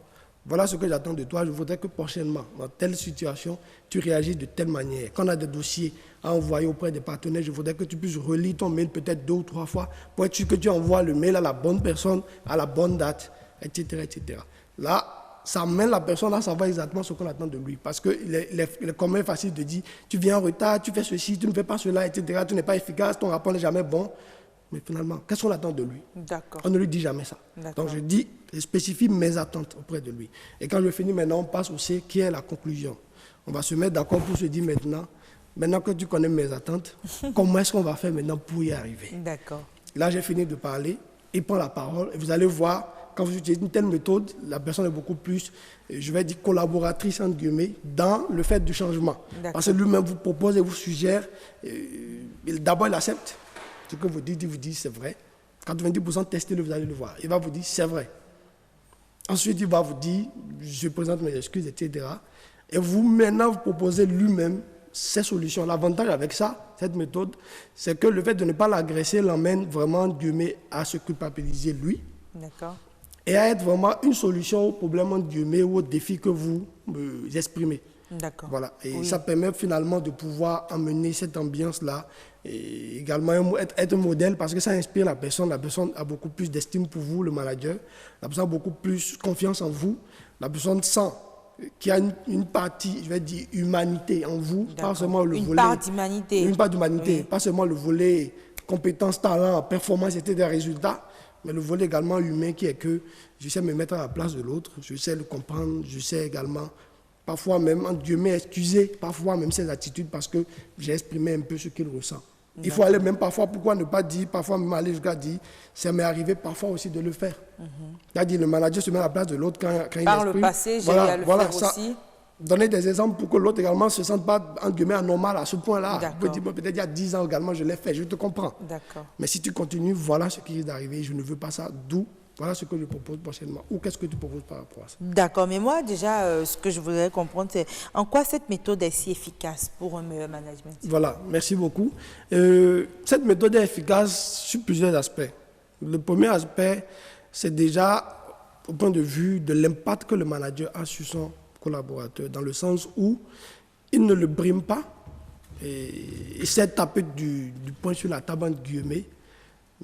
Voilà ce que j'attends de toi. Je voudrais que prochainement, dans telle situation, tu réagisses de telle manière. Quand on a des dossiers à envoyer auprès des partenaires, je voudrais que tu puisses relire ton mail peut-être 2 ou 3 fois pour être sûr que tu envoies le mail à la bonne personne, à la bonne date, etc. etc. Là, ça amène la personne à savoir exactement ce qu'on attend de lui. Parce qu'il est quand même facile de dire, tu viens en retard, tu fais ceci, tu ne fais pas cela, etc. Tu n'es pas efficace, ton rapport n'est jamais bon. Mais finalement, qu'est-ce qu'on attend de lui? On ne lui dit jamais ça. Donc je spécifie mes attentes auprès de lui. Et quand je finis maintenant, on passe au C, qui est la conclusion. On va se mettre d'accord pour se dire maintenant que tu connais mes attentes, comment est-ce qu'on va faire maintenant pour y arriver? Là, j'ai fini de parler, il prend la parole, et vous allez voir, quand vous utilisez une telle méthode, la personne est beaucoup plus, je vais dire, collaboratrice, entre guillemets, dans le fait du changement. Parce que lui-même vous propose et vous suggère, d'abord il accepte. Ce que vous dites, il vous dit c'est vrai. 90% testez-le, vous allez le voir. Il va vous dire c'est vrai. Ensuite, il va vous dire je présente mes excuses, etc. Et vous, maintenant, vous proposez lui-même ces solutions. L'avantage avec ça, cette méthode, c'est que le fait de ne pas l'agresser l'emmène vraiment, Dieu met, à se culpabiliser lui. Et à être vraiment une solution au problème, Dieu met, ou au défi que vous exprimez. Voilà. Et ça permet finalement de pouvoir amener cette ambiance-là et également être un modèle parce que ça inspire la personne. La personne a beaucoup plus d'estime pour vous, le manager. La personne a beaucoup plus confiance en vous. La personne sent qu'il y a une partie, je vais dire, humanité en vous, pas seulement le volet... Une part d'humanité. Une part d'humanité, pas seulement le volet compétences, talent, performance, etc., résultats, mais le volet également humain qui est que je sais me mettre à la place de l'autre, je sais le comprendre, je sais également... Parfois même, Dieu m'ait excusé, parfois même ses attitudes parce que j'ai exprimé un peu ce qu'il ressent. Il faut aller même parfois, pourquoi ne pas dire, parfois même aller jusqu'à dire, ça m'est arrivé parfois aussi de le faire. C'est-à-dire le manager se met à la place de l'autre quand il exprime. Par le passé, j'ai eu à le faire aussi. Donner des exemples pour que l'autre également ne se sente pas, entre guillemets, anormal à ce point-là. Vous pouvez dire, peut-être il y a 10 ans également, je l'ai fait, je te comprends. Mais si tu continues, voilà ce qui risque d'arriver, je ne veux pas ça, d'où. Voilà ce que je propose prochainement. Ou qu'est-ce que tu proposes par rapport à ça? D'accord, mais moi déjà, ce que je voudrais comprendre, c'est en quoi cette méthode est si efficace pour un meilleur management? Voilà, merci beaucoup. Cette méthode est efficace sur plusieurs aspects. Le premier aspect, c'est déjà au point de vue de l'impact que le manager a sur son collaborateur, dans le sens où il ne le brime pas, et il sait taper du poing sur la table, entre guillemets,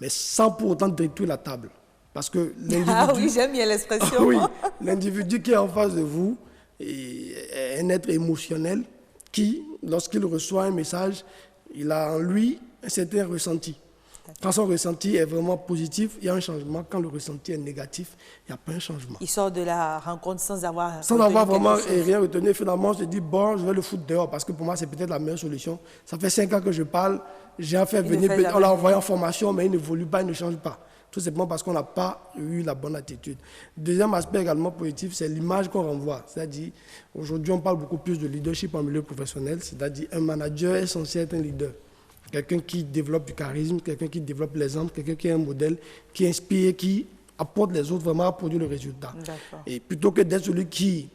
mais sans pour autant détruire la table. Parce que l'individu... Ah oui, j'aime bien l'expression. Oui, l'individu qui est en face de vous est un être émotionnel qui, lorsqu'il reçoit un message, il a en lui un certain ressenti. Quand son ressenti est vraiment positif, il y a un changement. Quand le ressenti est négatif, il n'y a pas un changement. Il sort de la rencontre sans avoir vraiment rien retenu. Finalement, je dis, bon, je vais le foutre dehors parce que pour moi, c'est peut-être la meilleure solution. Ça fait 5 ans que je parle. J'ai fait venir, on l'a envoyé en formation, mais il n'évolue pas, il ne change pas. Tout simplement parce qu'on n'a pas eu la bonne attitude. Deuxième aspect également positif, c'est l'image qu'on renvoie. C'est-à-dire, aujourd'hui, on parle beaucoup plus de leadership en milieu professionnel. C'est-à-dire, un manager est censé être un leader. Quelqu'un qui développe du charisme, quelqu'un qui développe l'exemple, quelqu'un qui est un modèle, qui inspire, qui apporte les autres vraiment à produire le résultat. Et plutôt que d'être celui qui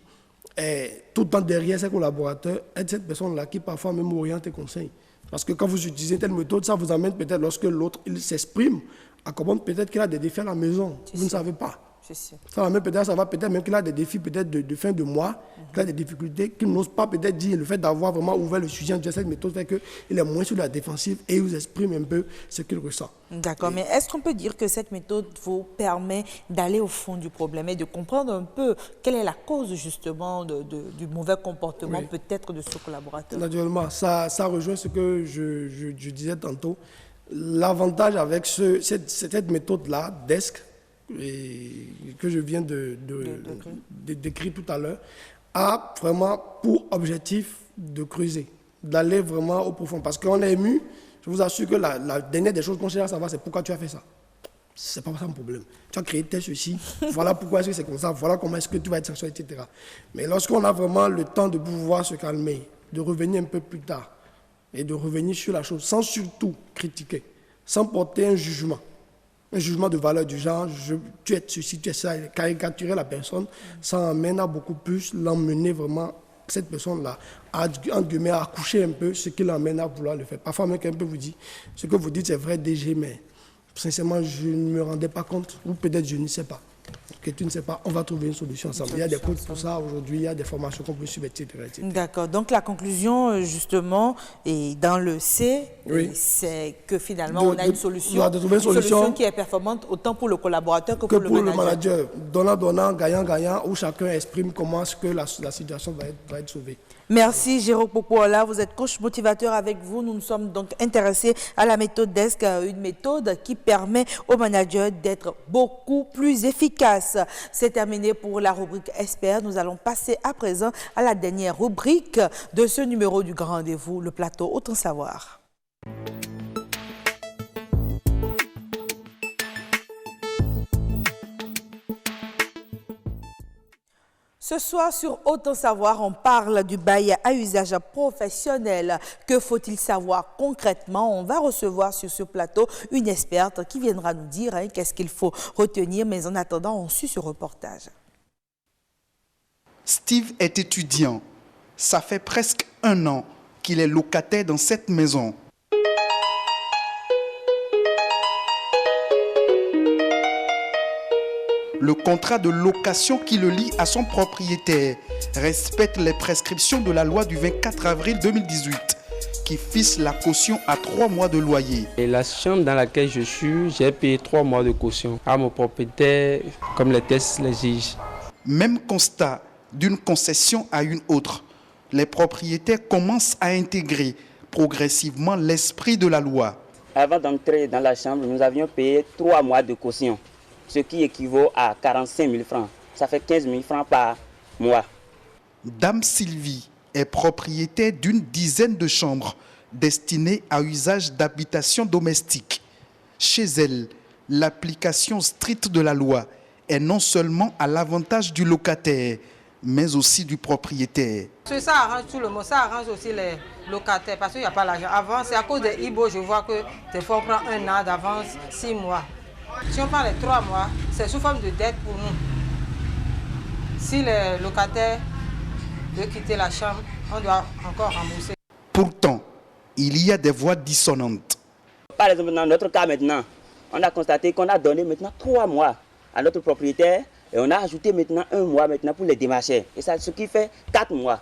est tout le temps derrière ses collaborateurs, être cette personne-là qui parfois même oriente et conseille. Parce que quand vous utilisez telle méthode, ça vous amène peut-être lorsque l'autre s'exprime, à comprendre peut-être qu'il a des défis à la maison. Vous ne savez pas. Ça va peut-être même qu'il a des défis peut-être de fin de mois, qu'il a des difficultés qu'il n'ose pas peut-être dire. Le fait d'avoir vraiment ouvert le sujet de cette méthode fait qu'il est moins sur la défensive et il vous exprime un peu ce qu'il ressent. D'accord, mais est-ce qu'on peut dire que cette méthode vous permet d'aller au fond du problème et de comprendre un peu quelle est la cause justement du mauvais comportement peut-être de ce collaborateur? Naturellement, ça rejoint ce que je disais tantôt. L'avantage avec cette méthode-là, DESC, que je viens de décrire tout à l'heure, a vraiment pour objectif de creuser, d'aller vraiment au profond. Parce qu'on est ému, je vous assure que la dernière des choses qu'on cherche à savoir, c'est pourquoi tu as fait ça. C'est pas ça mon problème. Tu as créé tel ceci, voilà pourquoi est-ce que c'est comme ça, voilà comment est-ce que tu vas être sanctionné, etc. Mais lorsqu'on a vraiment le temps de pouvoir se calmer, de revenir un peu plus tard, et de revenir sur la chose, sans surtout critiquer, sans porter un jugement de valeur du genre, tu es ceci, tu es ça, caricaturer la personne, ça amène à beaucoup plus l'emmener vraiment, cette personne-là, à coucher un peu ce qui l'emmène à vouloir le faire. Parfois, même quelqu'un peut vous dire, ce que vous dites c'est vrai DG, mais sincèrement, je ne me rendais pas compte, ou peut-être je ne sais pas. Que tu ne sais pas, on va trouver une solution ensemble. Il y a des cours pour ça aujourd'hui, il y a des formations qu'on peut suivre, etc. D'accord. Donc la conclusion, justement, et dans le C, c'est que finalement, on a une solution, une solution qui est performante autant pour le collaborateur que pour le manager. Donnant, gagnant, où chacun exprime comment est-ce que la situation va être sauvée. Merci Jérôme Popola, vous êtes coach motivateur avec vous. Nous nous sommes donc intéressés à la méthode DESC, une méthode qui permet aux managers d'être beaucoup plus efficaces. C'est terminé pour la rubrique Expert. Nous allons passer à présent à la dernière rubrique de ce numéro du Grand Rendez-vous, le plateau Autant Savoir. Ce soir, sur Autant Savoir, on parle du bail à usage professionnel. Que faut-il savoir concrètement? On va recevoir sur ce plateau une experte qui viendra nous dire qu'est-ce qu'il faut retenir. Mais en attendant, on suit ce reportage. Steve est étudiant. Ça fait presque 1 an qu'il est locataire dans cette maison. Le contrat de location qui le lie à son propriétaire respecte les prescriptions de la loi du 24 avril 2018 qui fixe la caution à 3 mois de loyer. Et la chambre dans laquelle je suis, j'ai payé 3 mois de caution à mon propriétaire comme les tests l'exigent. Même constat d'une concession à une autre. Les propriétaires commencent à intégrer progressivement l'esprit de la loi. Avant d'entrer dans la chambre, nous avions payé 3 mois de caution, ce qui équivaut à 45 000 francs. Ça fait 15 000 francs par mois. Dame Sylvie est propriétaire d'une dizaine de chambres destinées à usage d'habitation domestique. Chez elle, l'application stricte de la loi est non seulement à l'avantage du locataire, mais aussi du propriétaire. Ça arrange tout le monde, ça arrange aussi les locataires parce qu'il n'y a pas l'argent. Avant, c'est à cause des IBO, je vois que des fois on prend 1 an d'avance, 6 mois. Si on prend les 3 mois, c'est sous forme de dette pour nous. Si les locataires veulent quitter la chambre, on doit encore rembourser. Pourtant, il y a des voix dissonantes. Par exemple, dans notre cas maintenant, on a constaté qu'on a donné maintenant 3 mois à notre propriétaire et on a ajouté maintenant 1 mois maintenant pour les démarcheurs. Et ça, ce qui fait 4 mois.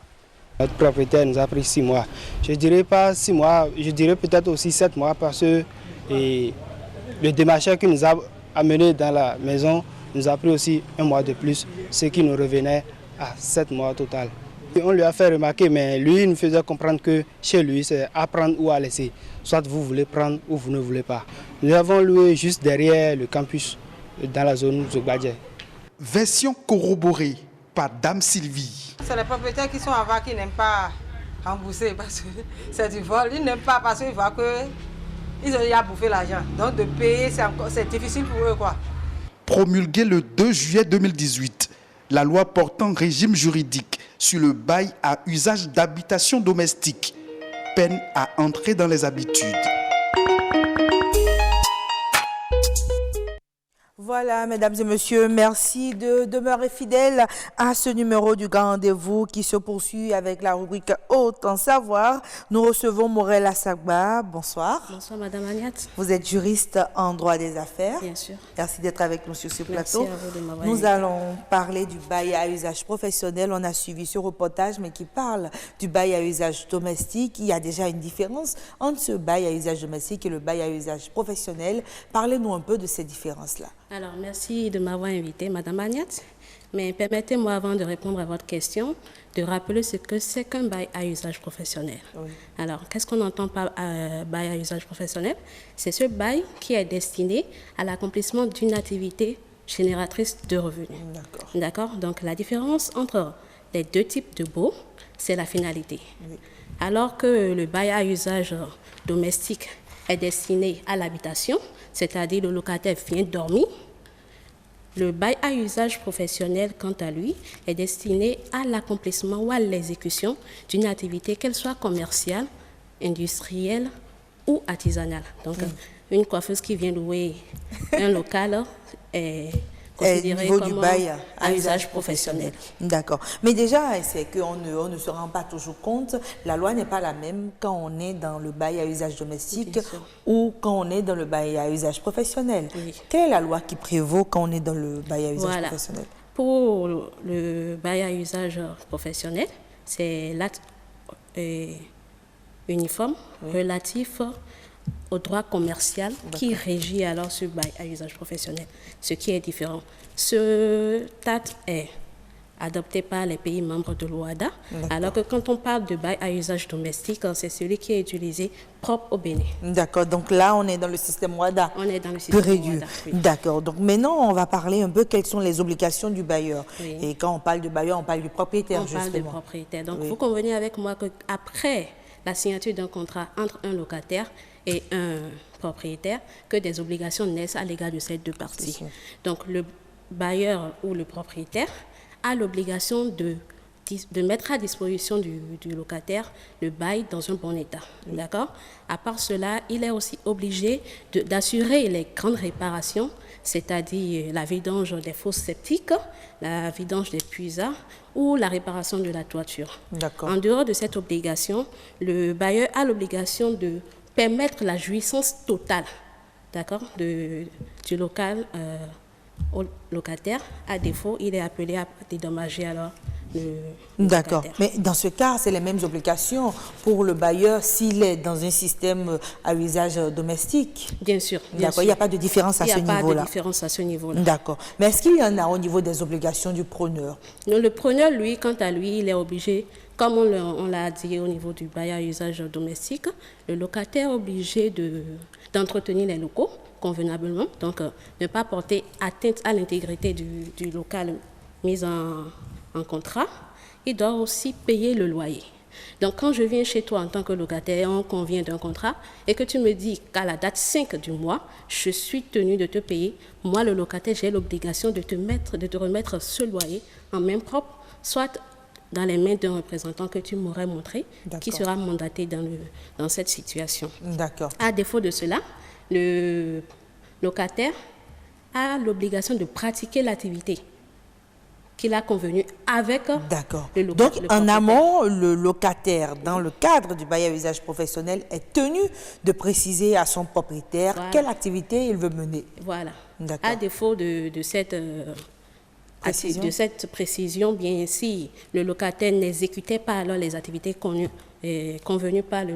Notre propriétaire nous a pris 6 mois. Je dirais pas 6 mois, je dirais peut-être aussi 7 mois parce que le démarcheur qui nous a amené dans la maison nous a pris aussi 1 mois de plus, ce qui nous revenait à 7 mois au total. Et on lui a fait remarquer, mais lui nous faisait comprendre que chez lui, c'est à prendre ou à laisser. Soit vous voulez prendre ou vous ne voulez pas. Nous avons loué juste derrière le campus, dans la zone Zogbadje. Version corroborée par Dame Sylvie. C'est les propriétaires qui sont avant qui n'aiment pas rembourser parce que c'est du vol. Ils n'aiment pas parce qu'ils voient qu'ils ont déjà bouffé l'argent. Donc de payer, c'est difficile pour eux, quoi. Promulguée le 2 juillet 2018, la loi portant régime juridique sur le bail à usage d'habitation domestique peine à entrer dans les habitudes. Voilà, mesdames et messieurs, merci de demeurer fidèles à ce numéro du Grand Rendez-vous qui se poursuit avec la rubrique Haute en savoir. Nous recevons Morel Assagba. Bonsoir. Bonsoir, Madame Agnat. Vous êtes juriste en droit des affaires. Bien sûr. Merci d'être avec nous sur ce plateau. Merci à vous de m'avoir Nous invité. allons parler du bail à usage professionnel. On a suivi ce reportage, mais qui parle du bail à usage domestique. Il y a déjà une différence entre ce bail à usage domestique et le bail à usage professionnel. Parlez-nous un peu de ces différences-là. Alors, merci de m'avoir invité, Madame Agnat. Mais permettez-moi, avant de répondre à votre question, de rappeler ce que c'est qu'un bail à usage professionnel. Oui. Alors, qu'est-ce qu'on entend par bail à usage professionnel? C'est ce bail qui est destiné à l'accomplissement d'une activité génératrice de revenus. D'accord. Donc, la différence entre les deux types de baux, c'est la finalité. Oui. Alors que le bail à usage domestique est destiné à l'habitation, c'est-à-dire le locataire vient dormir. Le bail à usage professionnel, quant à lui, est destiné à l'accomplissement ou à l'exécution d'une activité, qu'elle soit commerciale, industrielle ou artisanale. Donc, une coiffeuse qui vient louer un local est considérée niveau comme du bail à usage professionnel. D'accord. Mais déjà, c'est qu'on ne se rend pas toujours compte. La loi n'est pas la même quand on est dans le bail à usage domestique ou quand on est dans le bail à usage professionnel. Oui. Quelle est la loi qui prévaut quand on est dans le bail à usage professionnel? Pour le bail à usage professionnel, c'est l'acte uniforme relatif au droit commercial qui régit alors ce bail à usage professionnel, ce qui est différent. Ce acte est adopté par les pays membres de l'OHADA, alors que quand on parle de bail à usage domestique, c'est celui qui est utilisé propre au Bénin. D'accord, donc là on est dans le système OHADA. On est dans le système OHADA, oui. D'accord, donc maintenant on va parler un peu quelles sont les obligations du bailleur. Oui. Et quand on parle de bailleur, on parle du propriétaire, justement. On parle du propriétaire. Donc Oui. vous convenez avec moi qu'après la signature d'un contrat entre un locataire et un propriétaire, que des obligations naissent à l'égard de ces deux parties. Donc le bailleur ou le propriétaire a l'obligation de mettre à disposition du locataire le bail dans un bon état. D'accord? À part cela, il est aussi obligé d'assurer les grandes réparations, c'est-à-dire la vidange des fosses septiques, la vidange des puisards ou la réparation de la toiture. En dehors de cette obligation, le bailleur a l'obligation de permettre la jouissance totale, d'accord, du local au locataire. À défaut, il est appelé à dédommager alors le D'accord. locataire. Mais dans ce cas, c'est les mêmes obligations pour le bailleur s'il est dans un système à usage domestique. Bien sûr. D'accord. Il n'y a pas de différence à ce niveau-là. Il n'y a pas de différence à ce niveau-là. D'accord. Mais est-ce qu'il y en a au niveau des obligations du preneur? Non, le preneur, lui, quant à lui, il est obligé, comme on l'a dit au niveau du bail à usage domestique, le locataire est obligé d'entretenir les locaux convenablement, donc ne pas porter atteinte à l'intégrité du local mis en contrat. Il doit aussi payer le loyer. Donc quand je viens chez toi en tant que locataire, on convient d'un contrat et que tu me dis qu'à la date 5 du mois, je suis tenu de te payer, moi le locataire, j'ai l'obligation de te remettre ce loyer en main propre, soit dans les mains d'un représentant que tu m'aurais montré, qui sera mandaté dans cette situation. D'accord. À défaut de cela, le locataire a l'obligation de pratiquer l'activité qu'il a convenue avec le locataire. Donc, en amont, le locataire, dans le cadre du bail à usage professionnel, est tenu de préciser à son propriétaire quelle activité il veut mener. Voilà. À défaut de cette précision, bien si le locataire n'exécutait pas alors les activités convenues par le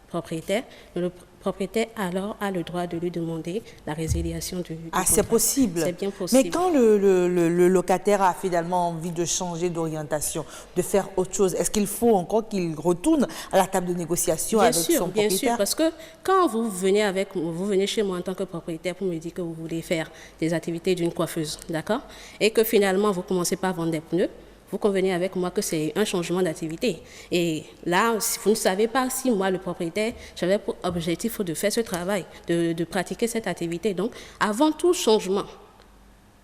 propriétaire, le propriétaire alors a le droit de lui demander la résiliation du contrat. C'est possible. C'est bien possible. Mais quand le locataire a finalement envie de changer d'orientation, de faire autre chose, est-ce qu'il faut encore qu'il retourne à la table de négociation avec son propriétaire? Bien sûr, parce que quand vous venez chez moi en tant que propriétaire pour me dire que vous voulez faire des activités d'une coiffeuse, d'accord? Et que finalement vous commencez par vendre des pneus, vous convenez avec moi que c'est un changement d'activité. Et là, vous ne savez pas si moi, le propriétaire, j'avais pour objectif de faire ce travail, de pratiquer cette activité. Donc, avant tout changement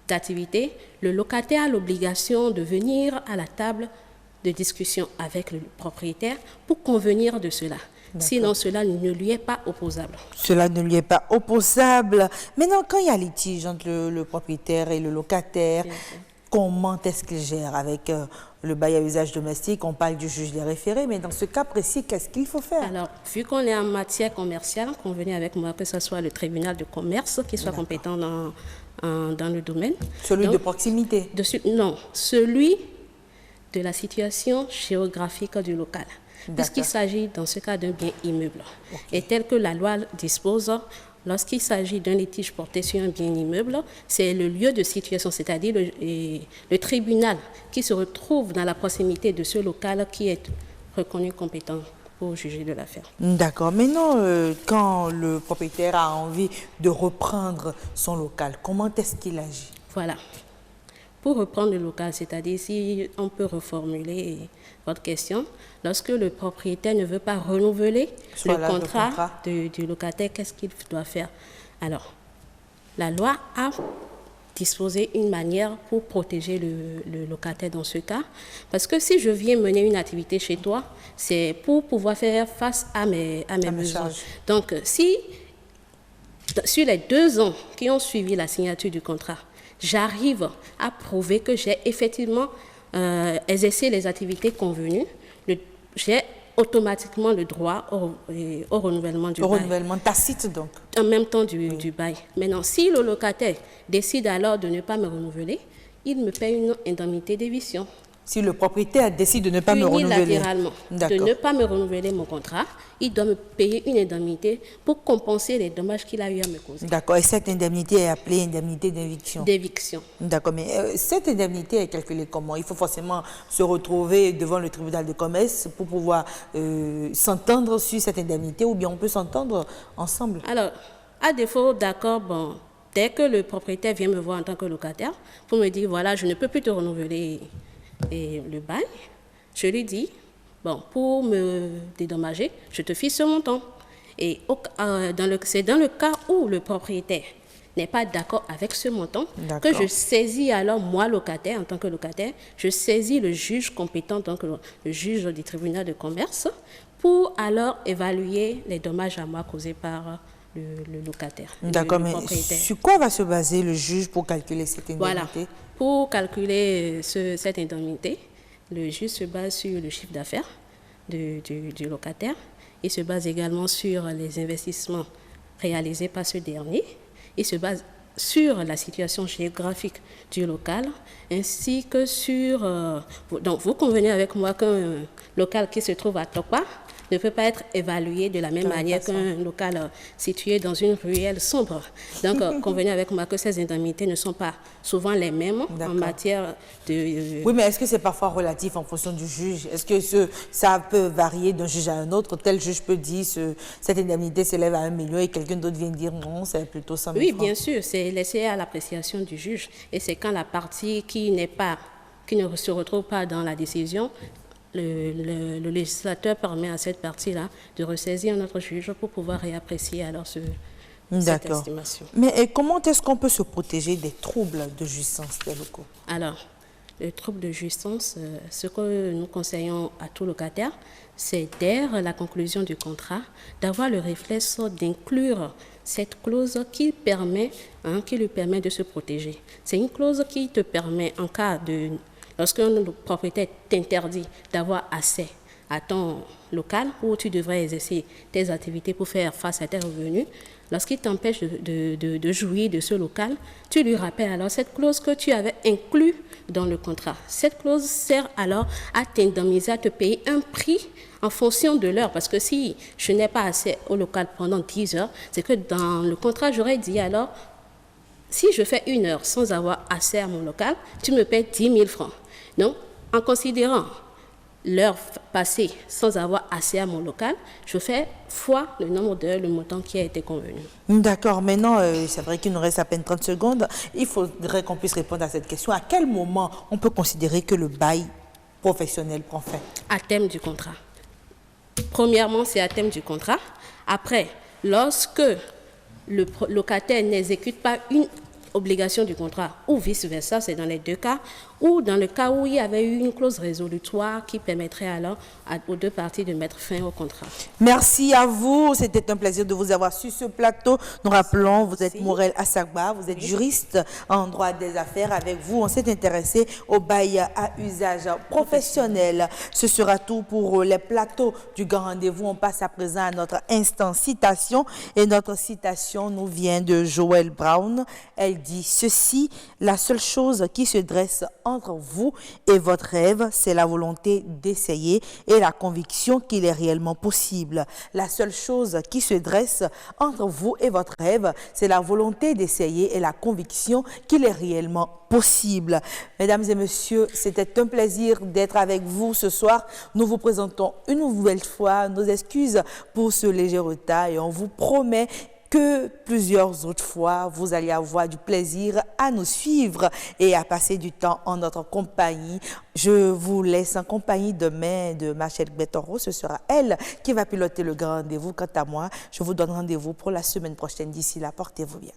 d'activité, le locataire a l'obligation de venir à la table de discussion avec le propriétaire pour convenir de cela. Sinon, cela ne lui est pas opposable. Cela ne lui est pas opposable. Maintenant, quand il y a litige entre le propriétaire et le locataire, comment est-ce qu'il gère avec le bail à usage domestique? On parle du juge des référés, mais dans ce cas précis, qu'est-ce qu'il faut faire? Alors, vu qu'on est en matière commerciale, convenez avec moi que ce soit le tribunal de commerce qui soit compétent dans le domaine. Celui de proximité? Non, celui de la situation géographique du local. Puisqu'il s'agit dans ce cas d'un bien immeuble. Et tel que la loi dispose, lorsqu'il s'agit d'un litige porté sur un bien immeuble, c'est le lieu de situation, c'est-à-dire le tribunal qui se retrouve dans la proximité de ce local qui est reconnu compétent pour juger de l'affaire. D'accord. Maintenant, quand le propriétaire a envie de reprendre son local, comment est-ce qu'il agit? Voilà. Pour reprendre le local, c'est-à-dire si on peut reformuler votre question, lorsque le propriétaire ne veut pas renouveler le contrat du locataire, qu'est-ce qu'il doit faire? Alors, la loi a disposé une manière pour protéger le locataire dans ce cas. Parce que si je viens mener une activité chez toi, c'est pour pouvoir faire face à mes besoins. Donc, si sur les 2 ans qui ont suivi la signature du contrat, j'arrive à prouver que j'ai effectivement exercé les activités convenues, j'ai automatiquement le droit au renouvellement du bail. Au renouvellement tacite donc. En même temps du bail. Maintenant, si le locataire décide alors de ne pas me renouveler, il me paie une indemnité d'éviction. Si le propriétaire décide de ne pas me renouveler. Unilatéralement, de ne pas me renouveler mon contrat, il doit me payer une indemnité pour compenser les dommages qu'il a eu à me causer. D'accord. Et cette indemnité est appelée indemnité d'éviction? D'éviction. D'accord. Mais cette indemnité est calculée comment? Il faut forcément se retrouver devant le tribunal de commerce pour pouvoir s'entendre sur cette indemnité, ou bien on peut s'entendre ensemble? Alors, à défaut d'accord, dès que le propriétaire vient me voir en tant que locataire pour me dire, voilà, je ne peux plus te renouveler le bail, je lui dis, pour me dédommager, je te fixe ce montant. Et c'est dans le cas où le propriétaire n'est pas d'accord avec ce montant que je saisis alors, moi, locataire, en tant que locataire, je saisis le juge compétent, donc le juge du tribunal de commerce, pour alors évaluer les dommages à moi causés par le locataire. D'accord, mais sur quoi va se baser le juge pour calculer cette indemnité? Voilà. Pour calculer cette indemnité, le juge se base sur le chiffre d'affaires du locataire. Il se base également sur les investissements réalisés par ce dernier. Il se base sur la situation géographique du local, ainsi que sur... donc, vous convenez avec moi qu'un local qui se trouve à Tokpa ne peut pas être évalué de la même manière qu'un local situé dans une ruelle sombre. Donc, convenez avec moi que ces indemnités ne sont pas souvent les mêmes en matière de... Oui, mais est-ce que c'est parfois relatif en fonction du juge? Est-ce que ça peut varier d'un juge à un autre? Tel juge peut dire cette indemnité s'élève à 1 million et quelqu'un d'autre vient dire non, c'est plutôt 100 000 francs. Oui, bien sûr, c'est laissé à l'appréciation du juge. Et c'est quand la partie qui ne se retrouve pas dans la décision, le législateur permet à cette partie-là de ressaisir notre juge pour pouvoir réapprécier alors cette estimation. Mais comment est-ce qu'on peut se protéger des troubles de jouissance des locaux? Alors, les troubles de jouissance, ce que nous conseillons à tout locataire, c'est dès la conclusion du contrat, d'avoir le réflexe d'inclure cette clause qui lui permet de se protéger. C'est une clause qui te permet, en cas de... Lorsqu'un propriétaire t'interdit d'avoir accès à ton local où tu devrais exercer tes activités pour faire face à tes revenus, lorsqu'il t'empêche de jouir de ce local, tu lui rappelles alors cette clause que tu avais inclue dans le contrat. Cette clause sert alors à t'indemniser, à te payer un prix en fonction de l'heure. Parce que si je n'ai pas accès au local pendant 10 heures, c'est que dans le contrat, j'aurais dit alors, si je fais 1 heure sans avoir accès à mon local, tu me paies 10 000 francs. Donc, en considérant l'heure passée sans avoir accès à mon local, je fais fois le nombre d'heures, le montant qui a été convenu. D'accord. Maintenant, c'est vrai qu'il nous reste à peine 30 secondes. Il faudrait qu'on puisse répondre à cette question. À quel moment on peut considérer que le bail professionnel prend fin? À terme du contrat. Premièrement, c'est à terme du contrat. Après, lorsque le locataire n'exécute pas une obligation du contrat ou vice-versa, c'est dans les 2 cas, ou dans le cas où il y avait eu une clause résolutoire qui permettrait alors aux 2 parties de mettre fin au contrat. Merci à vous, c'était un plaisir de vous avoir sur ce plateau. Nous rappelons, vous êtes Morel Assagba, vous êtes juriste en droit des affaires. Avec vous, on s'est intéressé au bail à usage professionnel. Ce sera tout pour les plateaux du Grand Rendez-vous. On passe à présent à notre instant citation. Et notre citation nous vient de Joël Brown. Elle dit ceci: la seule chose qui se dresse entre vous et votre rêve, c'est la volonté d'essayer et la conviction qu'il est réellement possible. La seule chose qui se dresse entre vous et votre rêve, c'est la volonté d'essayer et la conviction qu'il est réellement possible. Mesdames et messieurs, c'était un plaisir d'être avec vous ce soir. Nous vous présentons une nouvelle fois nos excuses pour ce léger retard et on vous promet que plusieurs autres fois, vous allez avoir du plaisir à nous suivre et à passer du temps en notre compagnie. Je vous laisse en compagnie demain de Marcel Gbetoro. Ce sera elle qui va piloter le Grand Rendez-vous. Quant à moi, je vous donne rendez-vous pour la semaine prochaine. D'ici là, portez-vous bien.